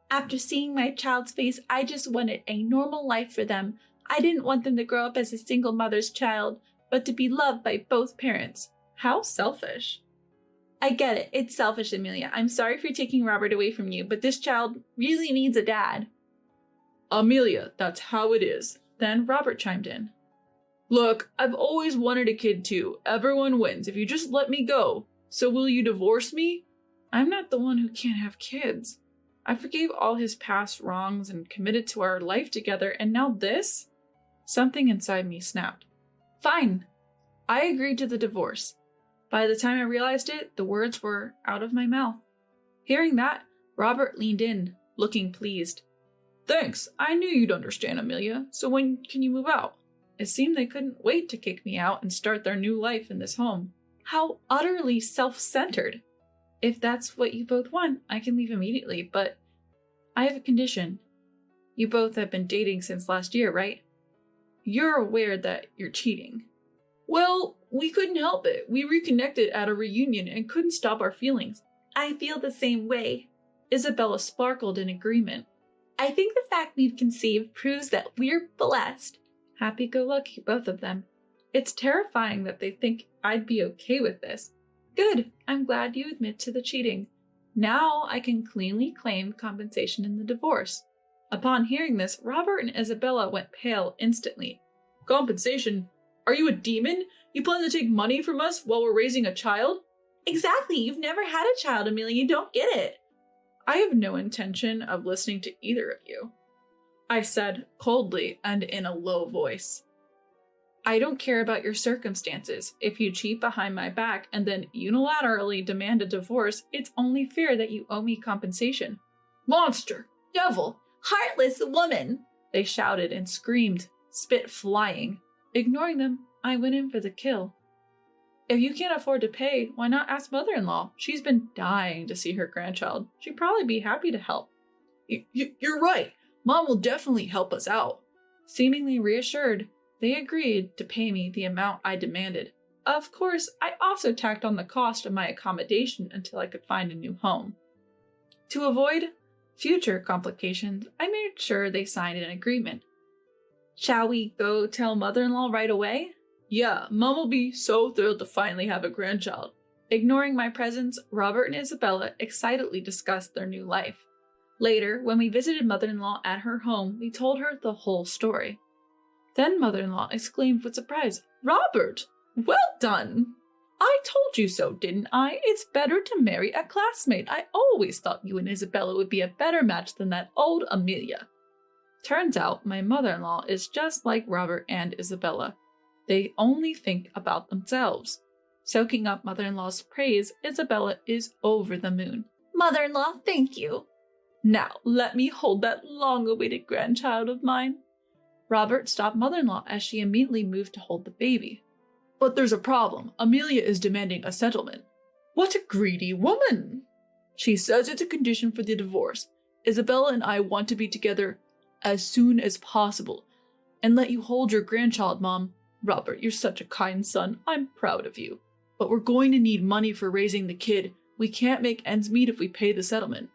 After seeing my child's face, I just wanted a normal life for them. I didn't want them to grow up as a single mother's child, but to be loved by both parents. How selfish. I get it. It's selfish, Amelia. I'm sorry for taking Robert away from you, but this child really needs a dad. Amelia, that's how it is. Then Robert chimed in. Look, I've always wanted a kid too. Everyone wins if you just let me go. So will you divorce me? I'm not the one who can't have kids. I forgave all his past wrongs and committed to our life together, and now this? Something inside me snapped. Fine. I agreed to the divorce. By the time I realized it, the words were out of my mouth. Hearing that, Robert leaned in, looking pleased. Thanks. I knew you'd understand, Amelia. So when can you move out? It seemed they couldn't wait to kick me out and start their new life in this home. How utterly self-centered. If that's what you both want, I can leave immediately, but I have a condition. You both have been dating since last year, right? You're aware that you're cheating. Well, we couldn't help it. We reconnected at a reunion and couldn't stop our feelings. I feel the same way. Isabella sparkled in agreement. I think the fact we've conceived proves that we're blessed. Happy-go-lucky, both of them. It's terrifying that they think I'd be okay with this. Good. I'm glad you admit to the cheating. Now I can cleanly claim compensation in the divorce. Upon hearing this, Robert and Isabella went pale instantly. Compensation? Are you a demon? You plan to take money from us while we're raising a child? Exactly. You've never had a child, Amelia. You don't get it. I have no intention of listening to either of you, I said coldly and in a low voice. I don't care about your circumstances. If you cheat behind my back and then unilaterally demand a divorce, it's only fair that you owe me compensation. Monster! Devil! Heartless woman! They shouted and screamed, spit flying. Ignoring them, I went in for the kill. If you can't afford to pay, why not ask mother-in-law? She's been dying to see her grandchild. She'd probably be happy to help. You're right. Mom will definitely help us out. Seemingly reassured, they agreed to pay me the amount I demanded. Of course, I also tacked on the cost of my accommodation until I could find a new home. To avoid future complications, I made sure they signed an agreement. Shall we go tell mother-in-law right away? Yeah, Mom will be so thrilled to finally have a grandchild. Ignoring my presence, Robert and Isabella excitedly discussed their new life. Later, when we visited mother-in-law at her home, we told her the whole story. Then mother-in-law exclaimed with surprise, Robert! Well done! I told you so, didn't I? It's better to marry a classmate. I always thought you and Isabella would be a better match than that old Amelia. Turns out my mother-in-law is just like Robert and Isabella. They only think about themselves. Soaking up mother-in-law's praise, Isabella is over the moon. Mother-in-law, thank you. Now, let me hold that long-awaited grandchild of mine. Robert stopped mother-in-law as she immediately moved to hold the baby. But there's a problem. Amelia is demanding a settlement. What a greedy woman! She says it's a condition for the divorce. Isabella and I want to be together as soon as possible and let you hold your grandchild, Mom. Robert, you're such a kind son. I'm proud of you. But we're going to need money for raising the kid. We can't make ends meet if we pay the settlement.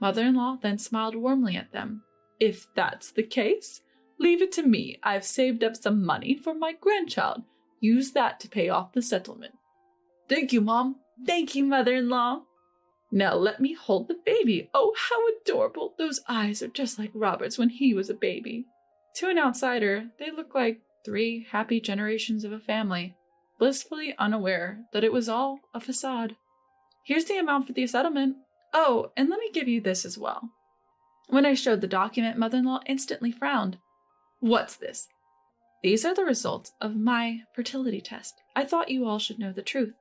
Mother-in-law then smiled warmly at them. If that's the case, leave it to me. I've saved up some money for my grandchild. Use that to pay off the settlement. Thank you, Mom. Thank you, mother-in-law. Now let me hold the baby. Oh, how adorable. Those eyes are just like Robert's when he was a baby. To an outsider, they look like 3 happy generations of a family, blissfully unaware that it was all a facade. Here's the amount for the settlement. Oh, and let me give you this as well. When I showed the document, mother-in-law instantly frowned. What's this? These are the results of my fertility test. I thought you all should know the truth.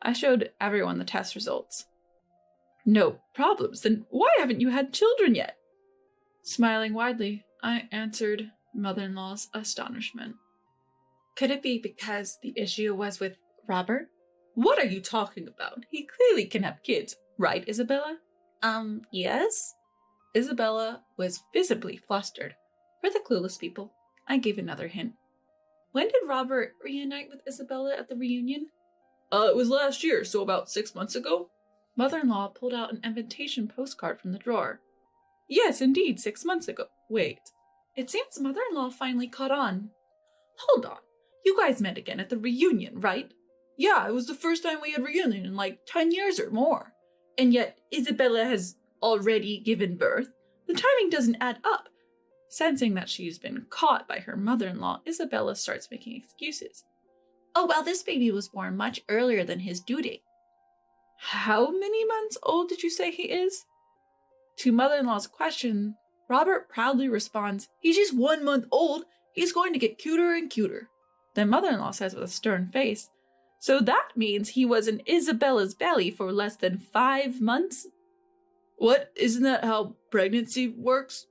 I showed everyone the test results. No problems. Then why haven't you had children yet? Smiling widely, I answered mother-in-law's astonishment. Could it be because the issue was with Robert? What are you talking about? He clearly can have kids, right, Isabella? Yes? Isabella was visibly flustered. For the clueless people, I gave another hint. When did Robert reunite with Isabella at the reunion? It was last year, so about 6 months ago. Mother-in-law pulled out an invitation postcard from the drawer. Yes, indeed, 6 months ago. Wait. It seems mother-in-law finally caught on. Hold on. You guys met again at the reunion, right? Yeah, it was the first time we had reunion in like 10 years or more. And yet, Isabella has already given birth. The timing doesn't add up. Sensing that she's been caught by her mother-in-law, Isabella starts making excuses. Oh, well, this baby was born much earlier than his due date. How many months old did you say he is? To mother-in-law's question, Robert proudly responds, he's just 1 month old. He's going to get cuter and cuter. Then mother-in-law says with a stern face, so that means he was in Isabella's belly for less than 5 months? What? Isn't that how pregnancy works?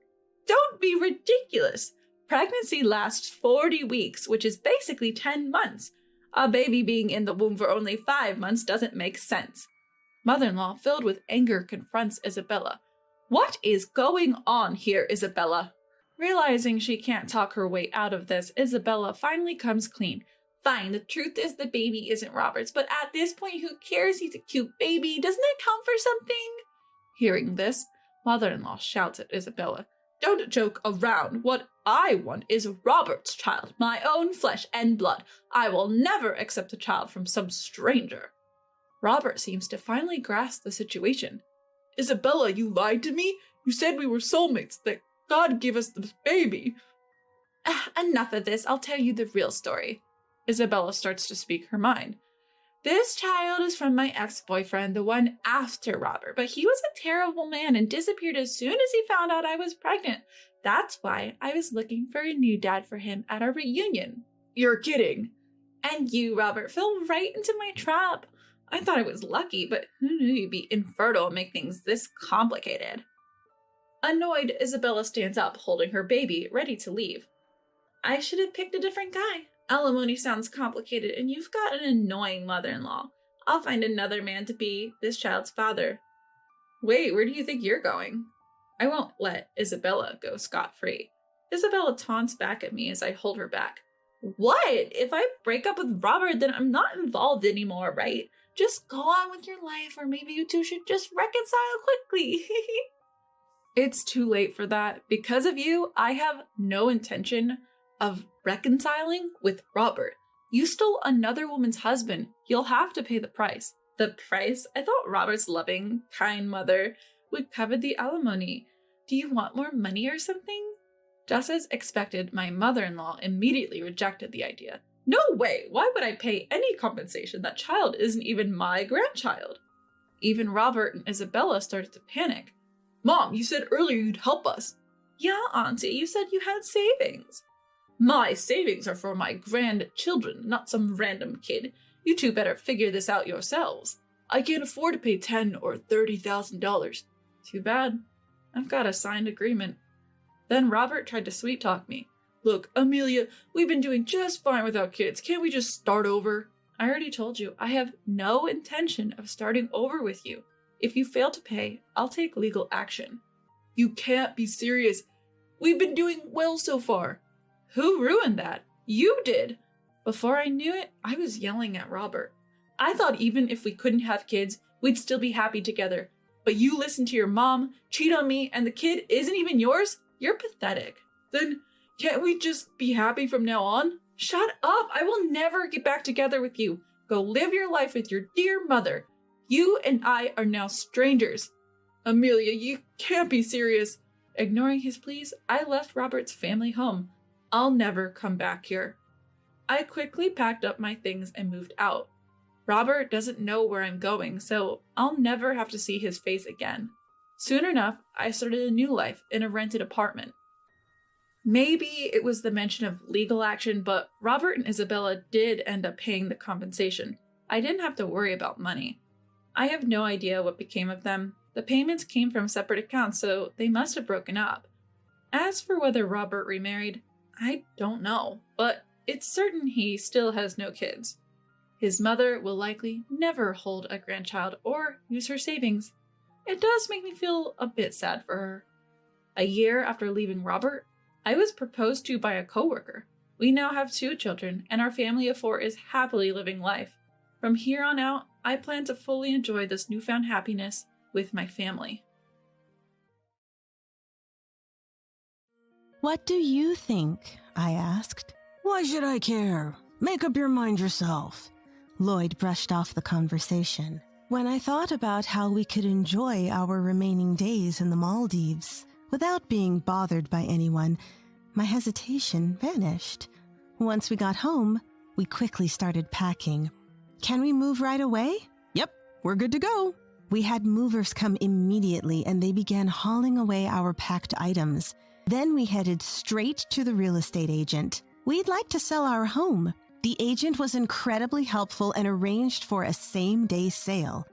Don't be ridiculous. Pregnancy lasts 40 weeks, which is basically 10 months. A baby being in the womb for only 5 months doesn't make sense. Mother-in-law, filled with anger, confronts Isabella. What is going on here, Isabella? Realizing she can't talk her way out of this, Isabella finally comes clean. Fine, the truth is the baby isn't Robert's, but at this point, who cares? He's a cute baby. Doesn't that count for something? Hearing this, mother-in-law shouts at Isabella. Don't joke around. What I want is Robert's child, my own flesh and blood. I will never accept a child from some stranger. Robert seems to finally grasp the situation. Isabella, you lied to me? You said we were soulmates, that God gave us this baby. Enough of this. I'll tell you the real story. Isabella starts to speak her mind. This child is from my ex-boyfriend, the one after Robert, but he was a terrible man and disappeared as soon as he found out I was pregnant. That's why I was looking for a new dad for him at our reunion. You're kidding. And you, Robert, fell right into my trap. I thought I was lucky, but who knew you'd be infertile and make things this complicated? Annoyed, Isabella stands up, holding her baby, ready to leave. I should have picked a different guy. Alimony sounds complicated, and you've got an annoying mother-in-law. I'll find another man to be this child's father. Wait, where do you think you're going? I won't let Isabella go scot-free. Isabella taunts back at me as I hold her back. What? If I break up with Robert, then I'm not involved anymore, right? Just go on with your life, or maybe you two should just reconcile quickly. It's too late for that. Because of you, I have no intention of reconciling with Robert. You stole another woman's husband. You'll have to pay the price. The price? I thought Robert's loving, kind mother would cover the alimony. Do you want more money or something? Just as expected, my mother-in-law immediately rejected the idea. No way! Why would I pay any compensation? That child isn't even my grandchild. Even Robert and Isabella started to panic. Mom, you said earlier you'd help us. Yeah, Auntie, you said you had savings. My savings are for my grandchildren, not some random kid. You two better figure this out yourselves. I can't afford to pay $10,000 or $30,000. Too bad. I've got a signed agreement. Then Robert tried to sweet-talk me. Look, Amelia, we've been doing just fine without kids. Can't we just start over? I already told you, I have no intention of starting over with you. If you fail to pay, I'll take legal action. You can't be serious. We've been doing well so far. Who ruined that? You did. Before I knew it, I was yelling at Robert. I thought even if we couldn't have kids, we'd still be happy together. But you listened to your mom, cheat on me, and the kid isn't even yours? You're pathetic. Then can't we just be happy from now on? Shut up! I will never get back together with you. Go live your life with your dear mother. You and I are now strangers. Amelia, you can't be serious. Ignoring his pleas, I left Robert's family home. I'll never come back here. I quickly packed up my things and moved out. Robert doesn't know where I'm going, so I'll never have to see his face again. Soon enough, I started a new life in a rented apartment. Maybe it was the mention of legal action, but Robert and Isabella did end up paying the compensation. I didn't have to worry about money. I have no idea what became of them. The payments came from separate accounts, so they must have broken up. As for whether Robert remarried, I don't know, but it's certain he still has no kids. His mother will likely never hold a grandchild or use her savings. It does make me feel a bit sad for her. A year after leaving Robert, I was proposed to by a coworker. We now have 2 children, and our family of 4 is happily living life. From here on out, I plan to fully enjoy this newfound happiness with my family. What do you think? I asked. Why should I care? Make up your mind yourself. Lloyd brushed off the conversation. When I thought about how we could enjoy our remaining days in the Maldives without being bothered by anyone, my hesitation vanished. Once we got home, we quickly started packing. Can we move right away? Yep, we're good to go. We had movers come immediately and they began hauling away our packed items. Then we headed straight to the real estate agent. We'd like to sell our home. The agent was incredibly helpful and arranged for a same-day sale.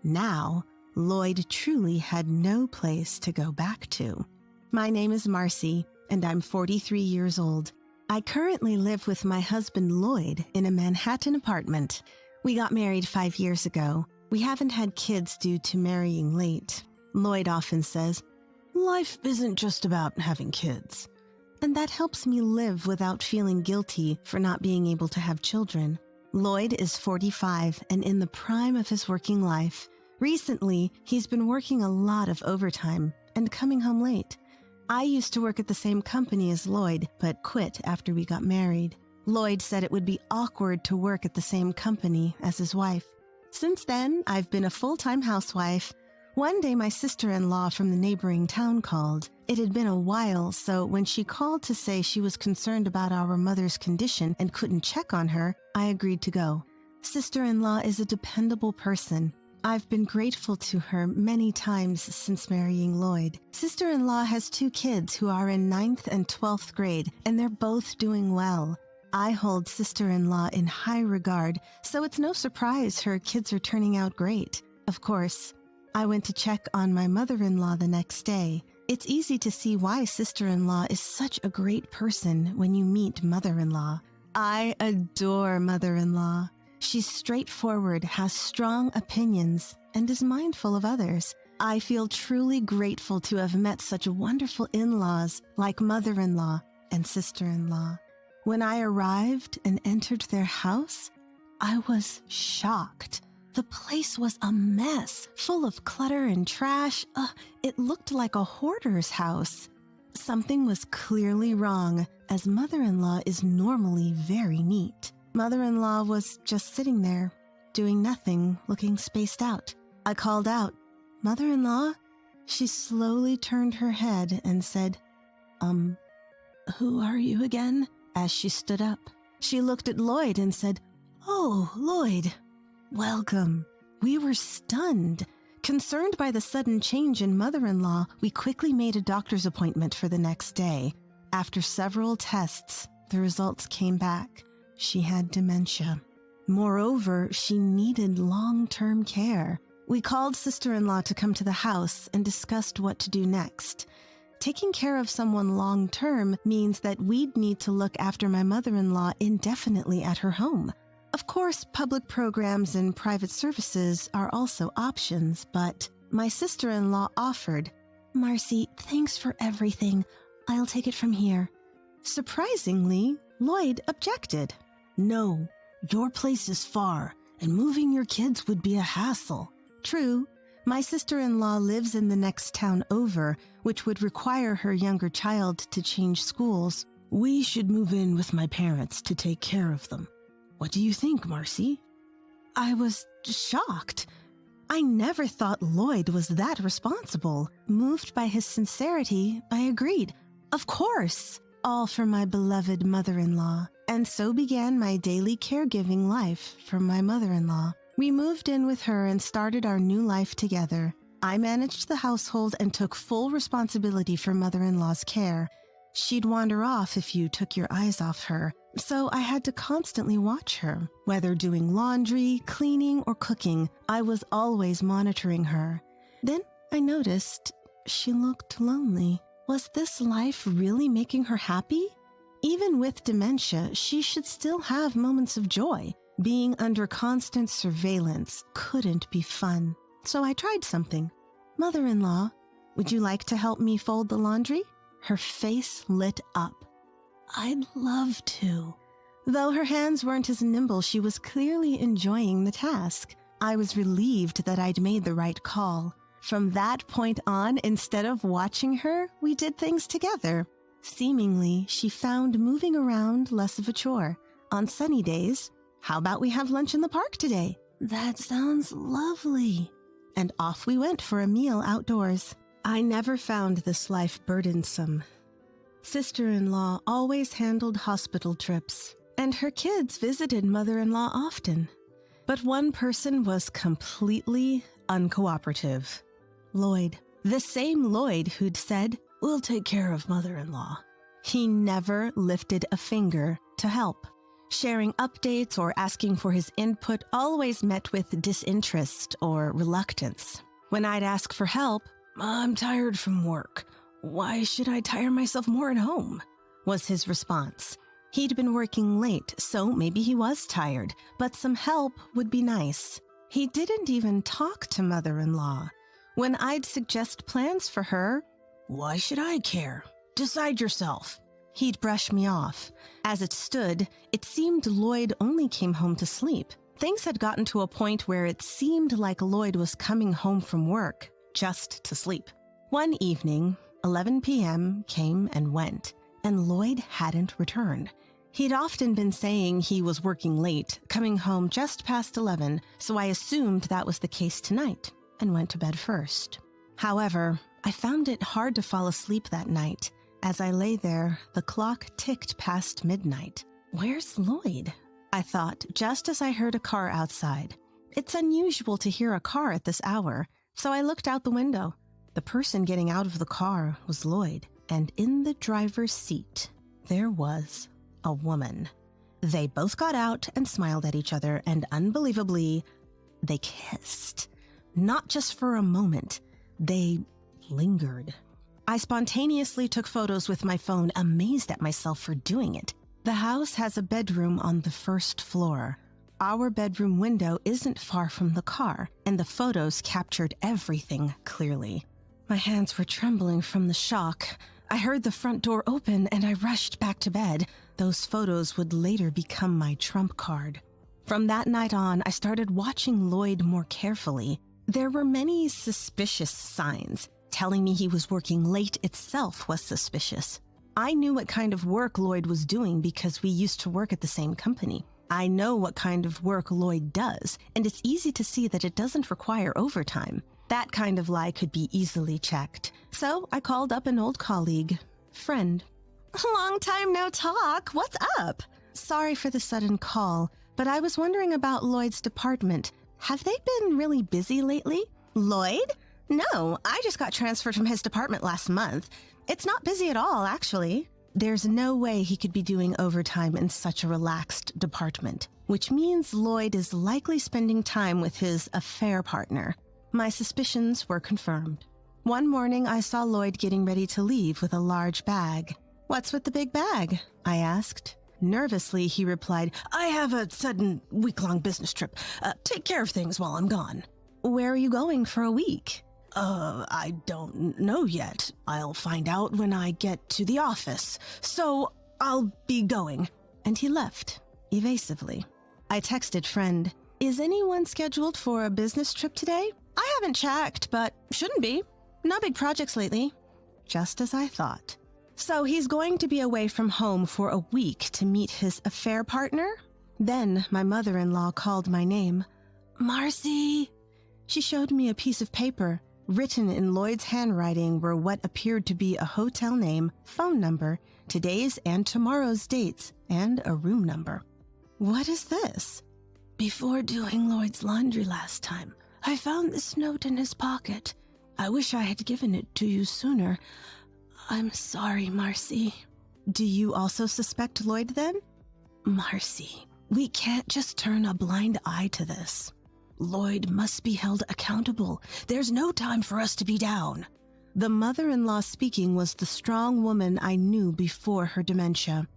Now, Lloyd truly had no place to go back to. My name is Marcy, and I'm 43 years old. I currently live with my husband Lloyd in a Manhattan apartment. We got married 5 years ago. We haven't had kids due to marrying late. Lloyd often says, "Life isn't just about having kids." And that helps me live without feeling guilty for not being able to have children. Lloyd is 45 and in the prime of his working life. Recently, he's been working a lot of overtime and coming home late. I used to work at the same company as Lloyd, but quit after we got married. Lloyd said it would be awkward to work at the same company as his wife. Since then, I've been a full-time housewife. One day, my sister-in-law from the neighboring town called. It had been a while, so when she called to say she was concerned about our mother's condition and couldn't check on her, I agreed to go. Sister-in-law is a dependable person. I've been grateful to her many times since marrying Lloyd. Sister-in-law has 2 kids who are in 9th and 12th grade, and they're both doing well. I hold sister-in-law in high regard, so it's no surprise her kids are turning out great. Of course, I went to check on my mother-in-law the next day. It's easy to see why sister-in-law is such a great person when you meet mother-in-law. I adore mother-in-law. She's straightforward, has strong opinions, and is mindful of others. I feel truly grateful to have met such wonderful in-laws like mother-in-law and sister-in-law. When I arrived and entered their house, I was shocked. The place was a mess, full of clutter and trash. It looked like a hoarder's house. Something was clearly wrong, as mother-in-law is normally very neat. Mother-in-law was just sitting there, doing nothing, looking spaced out. I called out, "Mother-in-law?" She slowly turned her head and said, "Who are you again?" As she stood up. She looked at Lloyd and said, "Oh, Lloyd, welcome." We were stunned. Concerned by the sudden change in mother-in-law, we quickly made a doctor's appointment for the next day. After several tests, the results came back. She had dementia. Moreover, she needed long-term care. We called sister-in-law to come to the house and discussed what to do next. Taking care of someone long-term means that we'd need to look after my mother-in-law indefinitely at her home. Of course, public programs and private services are also options, but my sister-in-law offered, Marcy, thanks for everything. I'll take it from here. Surprisingly, Lloyd objected. No, your place is far, and moving your kids would be a hassle. True, my sister-in-law lives in the next town over, which would require her younger child to change schools. We should move in with my parents to take care of them. What do you think, Marcy? I was shocked. I never thought Lloyd was that responsible. Moved by his sincerity, I agreed. Of course, all for my beloved mother-in-law. And so began my daily caregiving life for my mother-in-law. We moved in with her and started our new life together. I managed the household and took full responsibility for mother-in-law's care. She'd wander off if you took your eyes off her, so I had to constantly watch her. Whether doing laundry, cleaning, or cooking, I was always monitoring her. Then I noticed she looked lonely. Was this life really making her happy? Even with dementia, she should still have moments of joy. Being under constant surveillance couldn't be fun. So I tried something. Mother-in-law, would you like to help me fold the laundry? Her face lit up. I'd love to. Though her hands weren't as nimble, she was clearly enjoying the task. I was relieved that I'd made the right call. From that point on, instead of watching her, we did things together. Seemingly, she found moving around less of a chore. On sunny days, how about we have lunch in the park today? That sounds lovely. And off we went for a meal outdoors. I never found this life burdensome. Sister-in-law always handled hospital trips, and her kids visited mother-in-law often. But one person was completely uncooperative. Lloyd. The same Lloyd who'd said, "We'll take care of mother-in-law." He never lifted a finger to help. Sharing updates or asking for his input always met with disinterest or reluctance. When I'd ask for help, "I'm tired from work. Why should I tire myself more at home?" was his response. He'd been working late, so maybe he was tired, but some help would be nice. He didn't even talk to mother-in-law. When I'd suggest plans for her, "Why should I care? Decide yourself." He'd brush me off. As it stood, it seemed Lloyd only came home to sleep. Things had gotten to a point where it seemed like Lloyd was coming home from work just to sleep. One evening, 11 p.m. came and went, and Lloyd hadn't returned. He'd often been saying he was working late, coming home just past 11, so I assumed that was the case tonight and went to bed first. However, I found it hard to fall asleep that night. As I lay there, the clock ticked past midnight. Where's Lloyd? I thought, just as I heard a car outside. It's unusual to hear a car at this hour, so I looked out the window. The person getting out of the car was Lloyd, and in the driver's seat, there was a woman. They both got out and smiled at each other, and unbelievably, they kissed. Not just for a moment, they lingered. I spontaneously took photos with my phone, amazed at myself for doing it. The house has a bedroom on the first floor. Our bedroom window isn't far from the car, and the photos captured everything clearly. My hands were trembling from the shock. I heard the front door open, and I rushed back to bed. Those photos would later become my trump card. From that night on, I started watching Lloyd more carefully. There were many suspicious signs. Telling me he was working late itself was suspicious. I knew what kind of work Lloyd was doing because we used to work at the same company. I know what kind of work Lloyd does, and it's easy to see that it doesn't require overtime. That kind of lie could be easily checked. So I called up an old colleague, friend. "Long time no talk. What's up?" "Sorry for the sudden call, but I was wondering about Lloyd's department. Have they been really busy lately?" "Lloyd? No, I just got transferred from his department last month. It's not busy at all, actually." There's no way he could be doing overtime in such a relaxed department, which means Lloyd is likely spending time with his affair partner. My suspicions were confirmed. One morning, I saw Lloyd getting ready to leave with a large bag. "What's with the big bag?" I asked. Nervously, he replied, "I have a sudden week-long business trip. Take care of things while I'm gone." "Where are you going for a week?" I don't know yet. I'll find out when I get to the office. So I'll be going. And he left, evasively. I texted friend, is anyone scheduled for a business trip today? I haven't checked, but shouldn't be. No big projects lately. Just as I thought. So he's going to be away from home for a week to meet his affair partner? Then my mother-in-law called my name. Marcy! She showed me a piece of paper. Written in Lloyd's handwriting were what appeared to be a hotel name, phone number, today's and tomorrow's dates, and a room number. What is this? Before doing Lloyd's laundry last time, I found this note in his pocket. I wish I had given it to you sooner. I'm sorry, Marcy. Do you also suspect Lloyd then? Marcy, we can't just turn a blind eye to this. Lloyd must be held accountable. There's no time for us to be down. The mother-in-law speaking was the strong woman I knew before her dementia.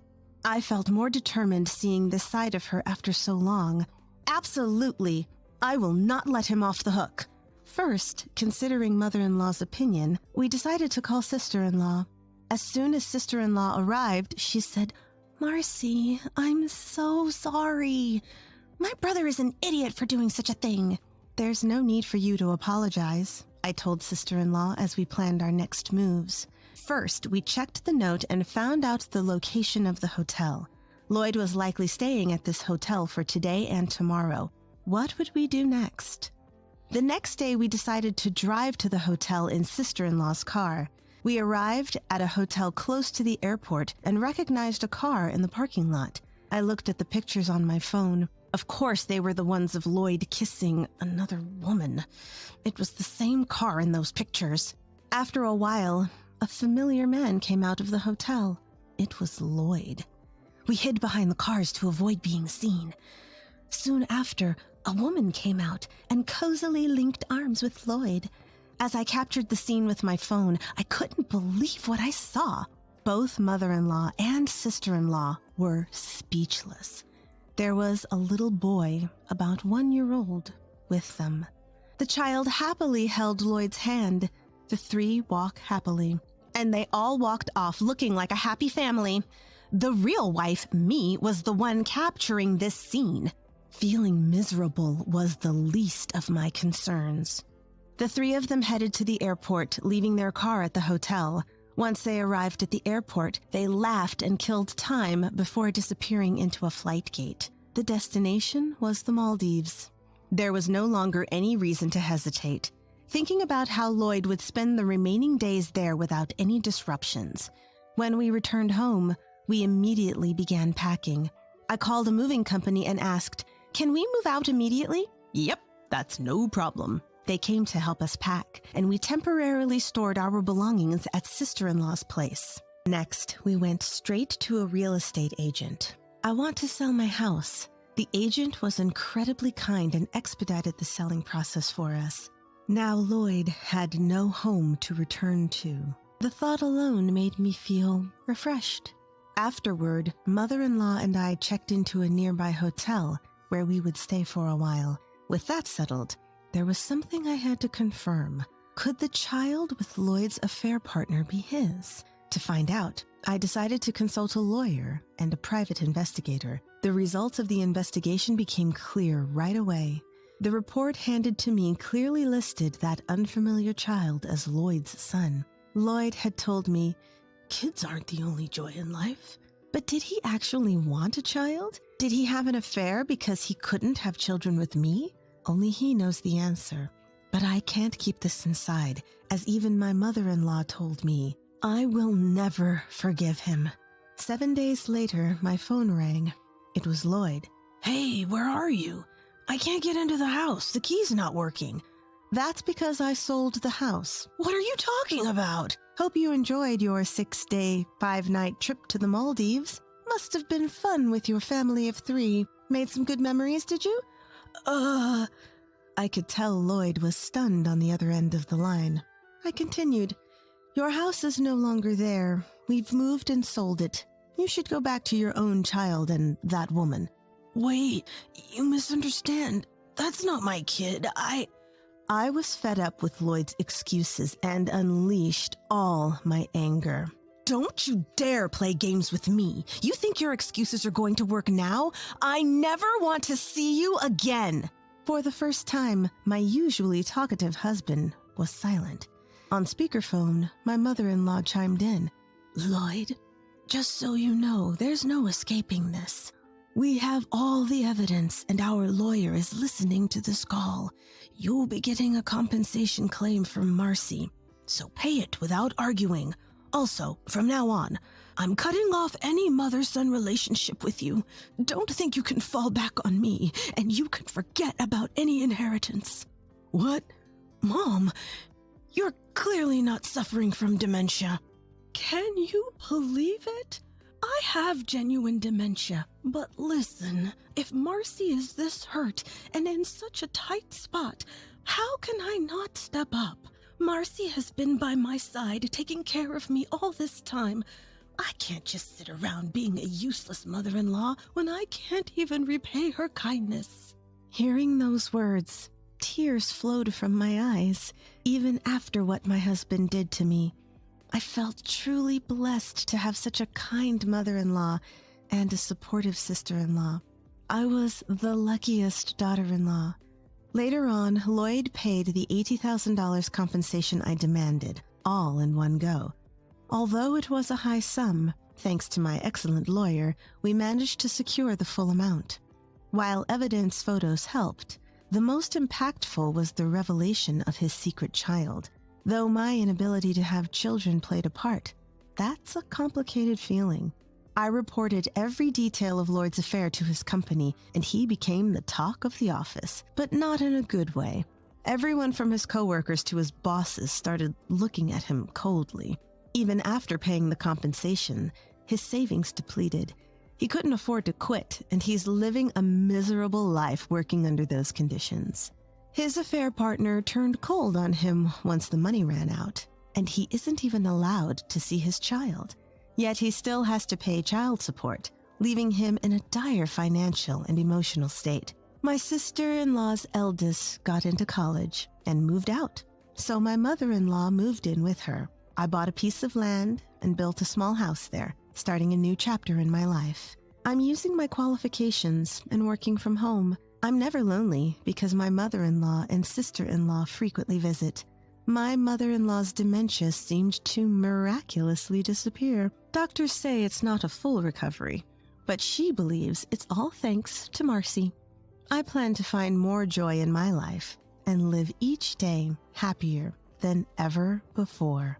I felt more determined seeing this side of her after so long. Absolutely, I will not let him off the hook. First, considering mother-in-law's opinion, we decided to call sister-in-law. As soon as sister-in-law arrived, she said, Marcy, I'm so sorry. My brother is an idiot for doing such a thing. There's no need for you to apologize, I told sister-in-law as we planned our next moves. First, we checked the note and found out the location of the hotel. Lloyd was likely staying at this hotel for today and tomorrow. What would we do next? The next day, we decided to drive to the hotel in sister-in-law's car. We arrived at a hotel close to the airport and recognized a car in the parking lot. I looked at the pictures on my phone. Of course, they were the ones of Lloyd kissing another woman. It was the same car in those pictures. After a while, a familiar man came out of the hotel. It was Lloyd. We hid behind the cars to avoid being seen. Soon after, a woman came out and cozily linked arms with Lloyd. As I captured the scene with my phone, I couldn't believe what I saw. Both mother-in-law and sister-in-law were speechless. There was a little boy, about 1 year old, with them. The child happily held Lloyd's hand. The three walk happily. And they all walked off looking like a happy family. The real wife, me, was the one capturing this scene. Feeling miserable was the least of my concerns. The three of them headed to the airport, leaving their car at the hotel. Once they arrived at the airport, they laughed and killed time before disappearing into a flight gate. The destination was the Maldives. There was no longer any reason to hesitate. Thinking about how Lloyd would spend the remaining days there without any disruptions. When we returned home, we immediately began packing. I called a moving company and asked, "Can we move out immediately?" "Yep, that's no problem." They came to help us pack, and we temporarily stored our belongings at sister-in-law's place. Next, we went straight to a real estate agent. I want to sell my house. The agent was incredibly kind and expedited the selling process for us. Now Lloyd had no home to return to. The thought alone made me feel refreshed. Afterward, mother-in-law and I checked into a nearby hotel where we would stay for a while. With that settled, there was something I had to confirm. Could the child with Lloyd's affair partner be his? To find out, I decided to consult a lawyer and a private investigator. The results of the investigation became clear right away. The report handed to me clearly listed that unfamiliar child as Lloyd's son. Lloyd had told me, "Kids aren't the only joy in life." But did he actually want a child? Did he have an affair because he couldn't have children with me? Only he knows the answer. But I can't keep this inside, as even my mother-in-law told me. I will never forgive him. 7 days later, my phone rang. It was Lloyd. "Hey, where are you? I can't get into the house. The key's not working." "That's because I sold the house." "What are you talking about?" "Hope you enjoyed your 6-day, 5-night trip to the Maldives. Must have been fun with your family of 3. Made some good memories, did you?" I could tell Lloyd was stunned on the other end of the line. I continued, "Your house is no longer there. We've moved and sold it. You should go back to your own child and that woman." "Wait, you misunderstand. That's not my kid. I I was fed up with Lloyd's excuses and unleashed all my anger. Don't you dare play games with me. You think your excuses are going to work now? I never want to see you again. For the first time, my usually talkative husband was silent. On speakerphone, my mother-in-law chimed in. Lloyd, just so you know, there's no escaping this. We have all the evidence, and our lawyer is listening to this call. You'll be getting a compensation claim from Marcy, so pay it without arguing. Also, from now on, I'm cutting off any mother-son relationship with you. Don't think you can fall back on me, and you can forget about any inheritance. What? Mom, you're clearly not suffering from dementia. Can you believe it? I have genuine dementia, but listen, if Marcy is this hurt and in such a tight spot, how can I not step up? Marcy has been by my side, taking care of me all this time. I can't just sit around being a useless mother-in-law when I can't even repay her kindness. Hearing those words, tears flowed from my eyes, even after what my husband did to me. I felt truly blessed to have such a kind mother-in-law and a supportive sister-in-law. I was the luckiest daughter-in-law. Later on, Lloyd paid the $80,000 compensation I demanded, all in one go. Although it was a high sum, thanks to my excellent lawyer, we managed to secure the full amount. While evidence photos helped, the most impactful was the revelation of his secret child. Though my inability to have children played a part, that's a complicated feeling. I reported every detail of Lloyd's affair to his company, and he became the talk of the office, but not in a good way. Everyone from his coworkers to his bosses started looking at him coldly. Even after paying the compensation, his savings depleted. He couldn't afford to quit, and he's living a miserable life working under those conditions. His affair partner turned cold on him once the money ran out, and he isn't even allowed to see his child. Yet he still has to pay child support, leaving him in a dire financial and emotional state. My sister-in-law's eldest got into college and moved out, so my mother-in-law moved in with her. I bought a piece of land and built a small house there, starting a new chapter in my life. I'm using my qualifications and working from home. I'm never lonely because my mother-in-law and sister-in-law frequently visit. My mother-in-law's dementia seemed to miraculously disappear. Doctors say it's not a full recovery, but she believes it's all thanks to Marcy. I plan to find more joy in my life and live each day happier than ever before.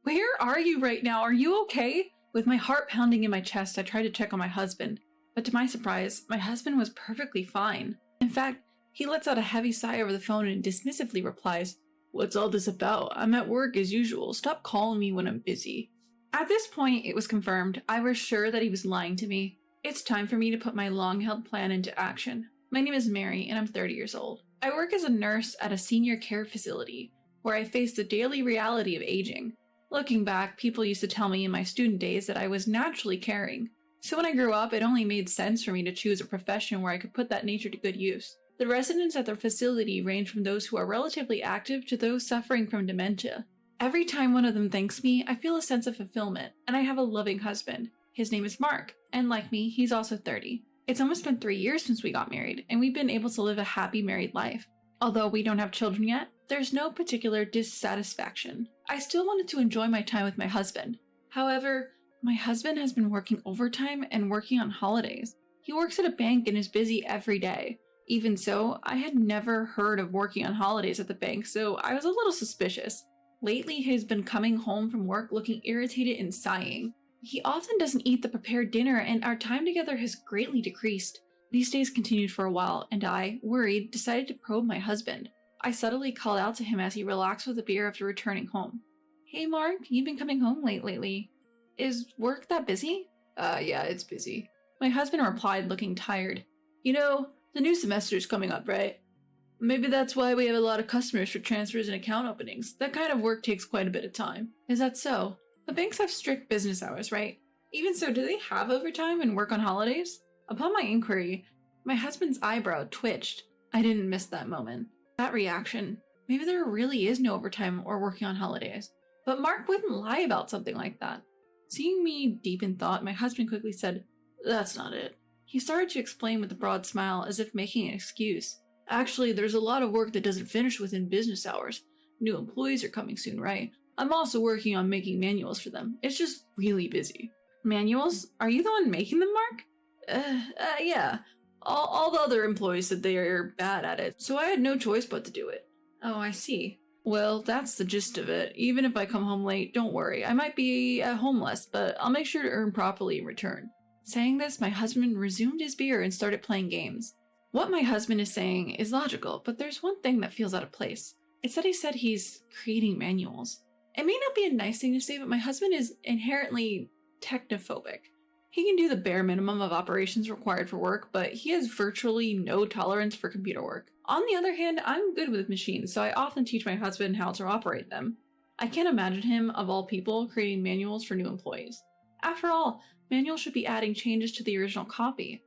Where are you right now? Are you okay? With my heart pounding in my chest, I tried to check on my husband, but to my surprise, my husband was perfectly fine. In fact, he lets out a heavy sigh over the phone and dismissively replies, "What's all this about? I'm at work as usual. Stop calling me when I'm busy." At this point, it was confirmed. I was sure that he was lying to me. It's time for me to put my long-held plan into action. My name is Mary, and I'm 30 years old. I work as a nurse at a senior care facility, where I face the daily reality of aging. Looking back, people used to tell me in my student days that I was naturally caring. So when I grew up, it only made sense for me to choose a profession where I could put that nature to good use. The residents at the facility range from those who are relatively active to those suffering from dementia. Every time one of them thanks me, I feel a sense of fulfillment, and I have a loving husband. His name is Mark, and like me, he's also 30. It's almost been 3 years since we got married, and we've been able to live a happy married life. Although we don't have children yet, there's no particular dissatisfaction. I still wanted to enjoy my time with my husband. However, my husband has been working overtime and working on holidays. He works at a bank and is busy every day. Even so, I had never heard of working on holidays at the bank, so I was a little suspicious. Lately, he's been coming home from work looking irritated and sighing. He often doesn't eat the prepared dinner, and our time together has greatly decreased. These days continued for a while, and I, worried, decided to probe my husband. I subtly called out to him as he relaxed with a beer after returning home. "Hey Mark, you've been coming home late lately. Is work that busy?" Yeah, it's busy." My husband replied, looking tired. "You know, the new semester's coming up, right? Maybe that's why we have a lot of customers for transfers and account openings. That kind of work takes quite a bit of time." "Is that so? The banks have strict business hours, right? Even so, do they have overtime and work on holidays?" Upon my inquiry, My husband's eyebrow twitched. I didn't miss that moment. That reaction. Maybe there really is no overtime or working on holidays. But Mark wouldn't lie about something like that. Seeing me deep in thought, my husband quickly said, "That's not it." He started to explain with a broad smile as if making an excuse. "Actually, there's a lot of work that doesn't finish within business hours. New employees are coming soon, right? I'm also working on making manuals for them. It's just really busy." "Manuals? Are you the one making them, Mark?" Yeah. All the other employees said they are bad at it, so I had no choice but to do it." "Oh, I see. Well, that's the gist of it. Even if I come home late, don't worry. I might be at home less, but I'll make sure to earn properly in return." Saying this, my husband resumed his beer and started playing games. What my husband is saying is logical, but there's one thing that feels out of place. It's that he said he's creating manuals. It may not be a nice thing to say, but my husband is inherently technophobic. He can do the bare minimum of operations required for work, but he has virtually no tolerance for computer work. On the other hand, I'm good with machines, so I often teach my husband how to operate them. I can't imagine him, of all people, creating manuals for new employees. After all, manuals should be adding changes to the original copy.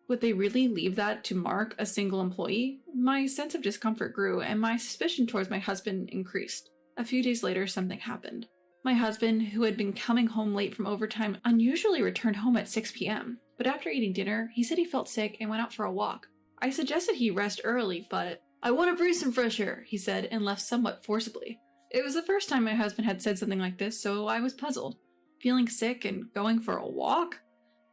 Would they really leave that to Mark, a single employee? My sense of discomfort grew, and my suspicion towards my husband increased. A few days later, something happened. My husband, who had been coming home late from overtime, unusually returned home at 6 p.m. But after eating dinner, he said he felt sick and went out for a walk. I suggested he rest early, but "I want to breathe some fresh air," he said, and left somewhat forcibly. It was the first time my husband had said something like this, so I was puzzled. Feeling sick and going for a walk?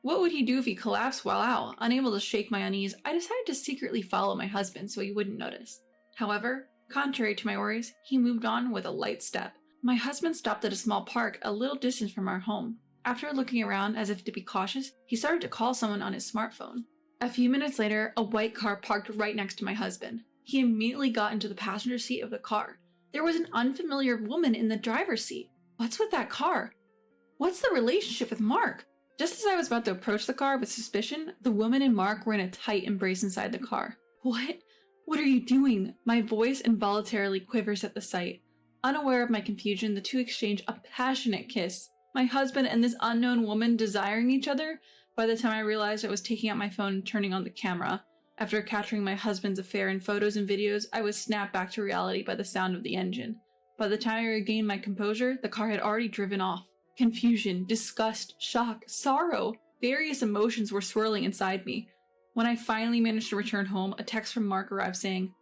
What would he do if he collapsed while out? Unable to shake my unease, I decided to secretly follow my husband so he wouldn't notice. However, contrary to my worries, he moved on with a light step. My husband stopped at a small park a little distance from our home. After looking around as if to be cautious, he started to call someone on his smartphone. A few minutes later, a white car parked right next to my husband. He immediately got into the passenger seat of the car. There was an unfamiliar woman in the driver's seat. What's with that car? What's the relationship with Mark? Just as I was about to approach the car with suspicion, the woman and Mark were in a tight embrace inside the car. What? What are you doing? My voice involuntarily quivers at the sight. Unaware of my confusion, the two exchange a passionate kiss. My husband and this unknown woman desiring each other. By the time I realized I was taking out my phone and turning on the camera. After capturing my husband's affair in photos and videos, I was snapped back to reality by the sound of the engine. By the time I regained my composure, the car had already driven off. Confusion, disgust, shock, sorrow. Various emotions were swirling inside me. When I finally managed to return home, a text from Mark arrived saying,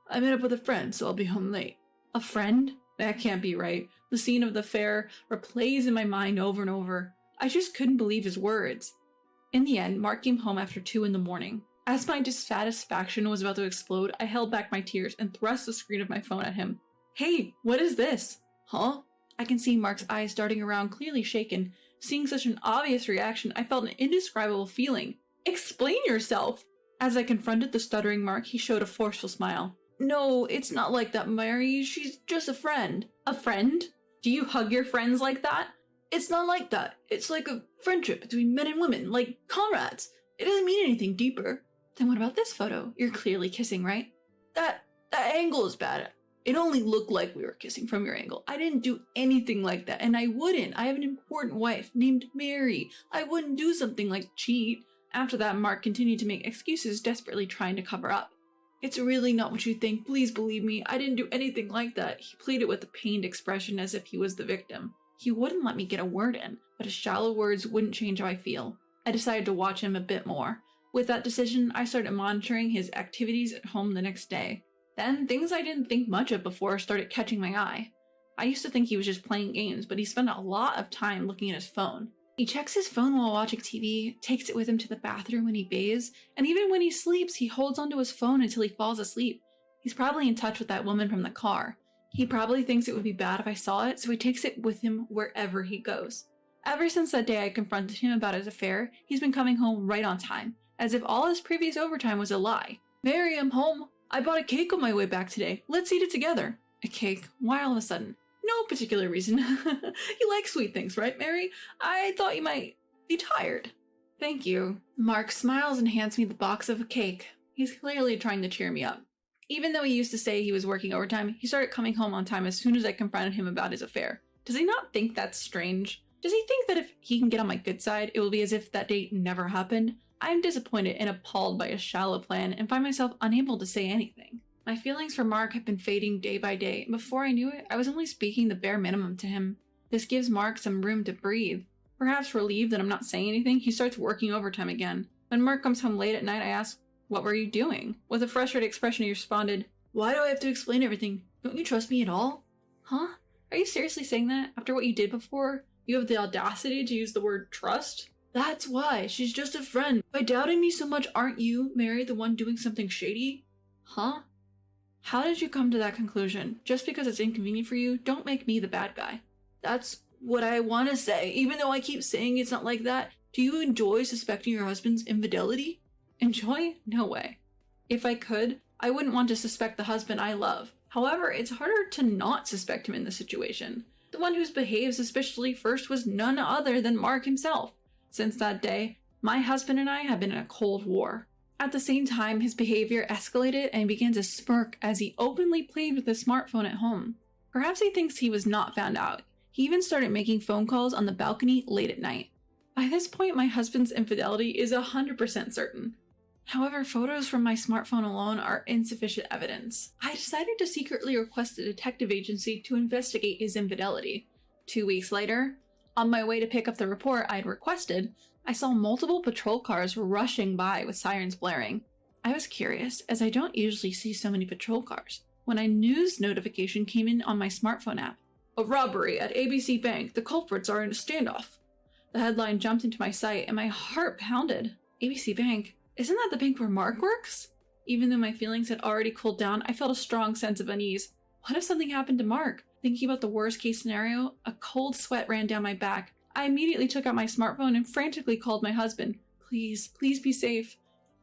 "I met up with a friend, so I'll be home late." A friend? That can't be right. The scene of the affair replays in my mind over and over. I just couldn't believe his words. In the end, Mark came home after 2 in the morning. As my dissatisfaction was about to explode, I held back my tears and thrust the screen of my phone at him. "Hey, what is this?" "Huh?" I can see Mark's eyes darting around, clearly shaken. Seeing such an obvious reaction, I felt an indescribable feeling. "Explain yourself!" As I confronted the stuttering Mark, he showed a forceful smile. "No, it's not like that, Mary. She's just a friend." "A friend? Do you hug your friends like that?" "It's not like that. It's like a friendship between men and women, like comrades. It doesn't mean anything deeper." "Then what about this photo? You're clearly kissing, right?" That angle is bad. It only looked like we were kissing from your angle. I didn't do anything like that, and I wouldn't. I have an important wife named Mary. I wouldn't do something like cheat." After that, Mark continued to make excuses, desperately trying to cover up. "It's really not what you think. Please believe me. I didn't do anything like that." He pleaded with a pained expression as if he was the victim. He wouldn't let me get a word in, but his shallow words wouldn't change how I feel. I decided to watch him a bit more. With that decision, I started monitoring his activities at home the next day. Then, things I didn't think much of before started catching my eye. I used to think he was just playing games, but he spent a lot of time looking at his phone. He checks his phone while watching TV, takes it with him to the bathroom when he bathes, and even when he sleeps, he holds onto his phone until he falls asleep. He's probably in touch with that woman from the car. He probably thinks it would be bad if I saw it, so he takes it with him wherever he goes. Ever since that day I confronted him about his affair, he's been coming home right on time, as if all his previous overtime was a lie. "Mary, I'm home. I bought a cake on my way back today. Let's eat it together." "A cake? Why all of a sudden?" "No particular reason." "You like sweet things, right, Mary? I thought you might be tired." "Thank you." Mark smiles and hands me the box of a cake. He's clearly trying to cheer me up. Even though he used to say he was working overtime, he started coming home on time as soon as I confronted him about his affair. Does he not think that's strange? Does he think that if he can get on my good side, it will be as if that date never happened? I'm disappointed and appalled by his shallow plan and find myself unable to say anything. My feelings for Mark have been fading day by day, and before I knew it, I was only speaking the bare minimum to him. This gives Mark some room to breathe. Perhaps relieved that I'm not saying anything, he starts working overtime again. When Mark comes home late at night, I ask, "What were you doing?" With a frustrated expression, he responded, "Why do I have to explain everything? Don't you trust me at all?" Huh? Are you seriously saying that? After what you did before? You have the audacity to use the word trust? That's why. She's just a friend. By doubting me so much, aren't you, Mary, the one doing something shady? Huh? How did you come to that conclusion? Just because it's inconvenient for you, don't make me the bad guy. That's what I want to say, even though I keep saying it's not like that. Do you enjoy suspecting your husband's infidelity? Enjoy? No way. If I could, I wouldn't want to suspect the husband I love. However, it's harder to not suspect him in this situation. The one who's behaved suspiciously first was none other than Mark himself. Since that day, my husband and I have been in a cold war. At the same time, his behavior escalated and began to smirk as he openly played with his smartphone at home. Perhaps he thinks he was not found out. He even started making phone calls on the balcony late at night. By this point, my husband's infidelity is 100% certain. However, photos from my smartphone alone are insufficient evidence. I decided to secretly request a detective agency to investigate his infidelity. 2 weeks later, on my way to pick up the report I had requested, I saw multiple patrol cars rushing by with sirens blaring. I was curious, as I don't usually see so many patrol cars, when a news notification came in on my smartphone app. "A robbery at ABC Bank. The culprits are in a standoff." The headline jumped into my sight and my heart pounded. ABC Bank? Isn't that the bank where Mark works? Even though my feelings had already cooled down, I felt a strong sense of unease. What if something happened to Mark? Thinking about the worst case scenario, a cold sweat ran down my back. I immediately took out my smartphone and frantically called my husband. Please be safe.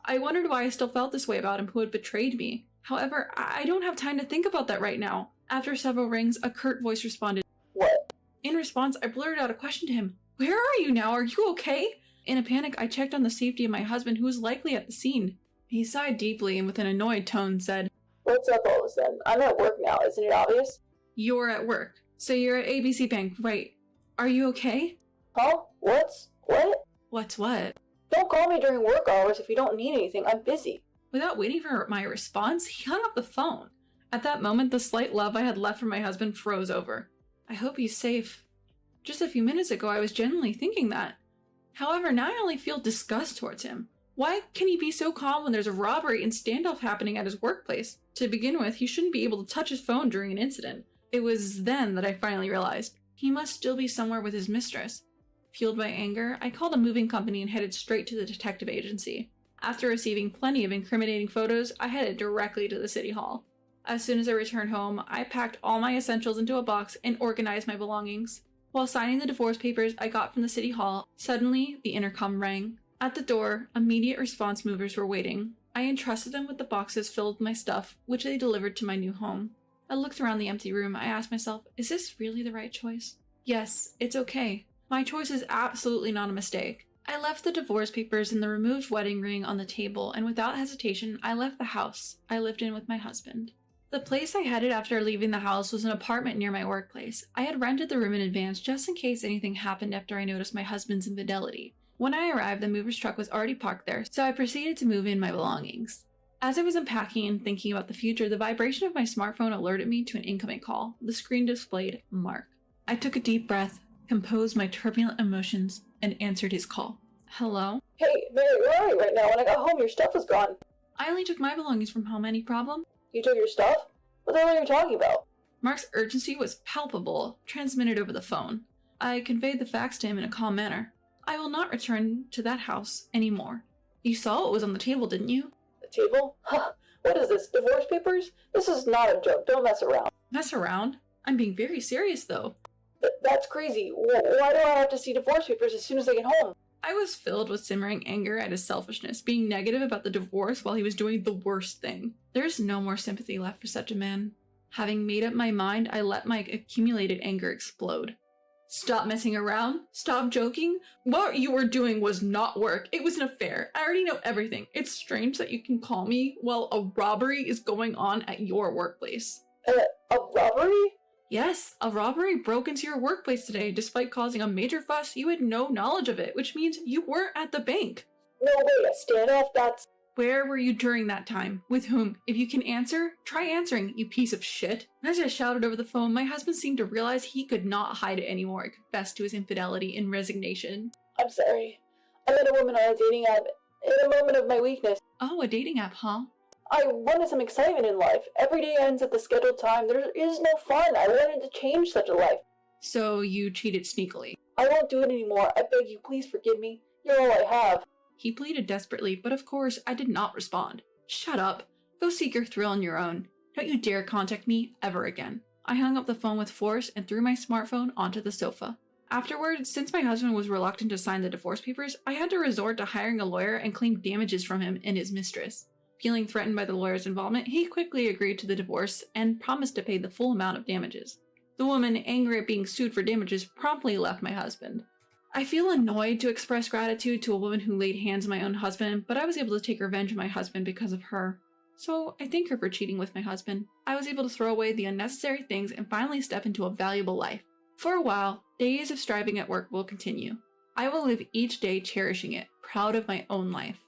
I wondered why I still felt this way about him who had betrayed me. However, I don't have time to think about that right now. After several rings, a curt voice responded, "What?" In response, I blurted out a question to him. "Where are you now? Are you okay?" In a panic, I checked on the safety of my husband, who was likely at the scene. He sighed deeply and with an annoyed tone said, "What's up all of a sudden? I'm at work now, isn't it obvious?" "You're at work. So you're at ABC Bank, right? Are you okay?" Huh? What? What's what? Don't call me during work hours if you don't need anything. I'm busy. Without waiting for my response, he hung up the phone. At that moment, the slight love I had left for my husband froze over. I hope he's safe. Just a few minutes ago, I was genuinely thinking that. However, now I only feel disgust towards him. Why can he be so calm when there's a robbery and standoff happening at his workplace? To begin with, he shouldn't be able to touch his phone during an incident. It was then that I finally realized he must still be somewhere with his mistress. Fueled by anger, I called a moving company and headed straight to the detective agency. After receiving plenty of incriminating photos, I headed directly to the city hall. As soon as I returned home, I packed all my essentials into a box and organized my belongings. While signing the divorce papers I got from the city hall, suddenly the intercom rang. At the door, immediate response movers were waiting. I entrusted them with the boxes filled with my stuff, which they delivered to my new home. I looked around the empty room. I asked myself, is this really the right choice? Yes, it's okay. My choice is absolutely not a mistake. I left the divorce papers and the removed wedding ring on the table, and without hesitation, I left the house I lived in with my husband. The place I headed after leaving the house was an apartment near my workplace. I had rented the room in advance just in case anything happened after I noticed my husband's infidelity. When I arrived, the mover's truck was already parked there, so I proceeded to move in my belongings. As I was unpacking and thinking about the future, the vibration of my smartphone alerted me to an incoming call. The screen displayed Mark. I took a deep breath, composed my turbulent emotions, and answered his call. Hello? Hey, Mary, where are you right now? When I got home, your stuff was gone. I only took my belongings from home. Any problem? You took your stuff? What the hell are you talking about? Mark's urgency was palpable, transmitted over the phone. I conveyed the facts to him in a calm manner. I will not return to that house anymore. You saw what was on the table, didn't you? The table? Huh. What is this, divorce papers? This is not a joke. Don't mess around. Mess around? I'm being very serious, though. That's crazy. Why do I have to see divorce papers as soon as I get home? I was filled with simmering anger at his selfishness, being negative about the divorce while he was doing the worst thing. There's no more sympathy left for such a man. Having made up my mind, I let my accumulated anger explode. Stop messing around. Stop joking. What you were doing was not work. It was an affair. I already know everything. It's strange that you can call me while a robbery is going on at your workplace. A robbery? Yes, a robbery broke into your workplace today. Despite causing a major fuss, you had no knowledge of it, which means you weren't at the bank. No way, a standoff? That's... Where were you during that time? With whom? If you can answer, try answering, you piece of shit. As I shouted over the phone, my husband seemed to realize he could not hide it anymore and confessed to his infidelity in resignation. I'm sorry. I met a woman on a dating app in a moment of my weakness. Oh, a dating app, huh? I wanted some excitement in life. Every day ends at the scheduled time. There is no fun. I wanted to change such a life. So you cheated sneakily. I won't do it anymore. I beg you, please forgive me. You're all I have. He pleaded desperately, but of course, I did not respond. Shut up. Go seek your thrill on your own. Don't you dare contact me ever again. I hung up the phone with force and threw my smartphone onto the sofa. Afterwards, since my husband was reluctant to sign the divorce papers, I had to resort to hiring a lawyer and claim damages from him and his mistress. Feeling threatened by the lawyer's involvement, he quickly agreed to the divorce and promised to pay the full amount of damages. The woman, angry at being sued for damages, promptly left my husband. I feel annoyed to express gratitude to a woman who laid hands on my own husband, but I was able to take revenge on my husband because of her. So I thank her for cheating with my husband. I was able to throw away the unnecessary things and finally step into a valuable life. For a while, days of striving at work will continue. I will live each day cherishing it, proud of my own life.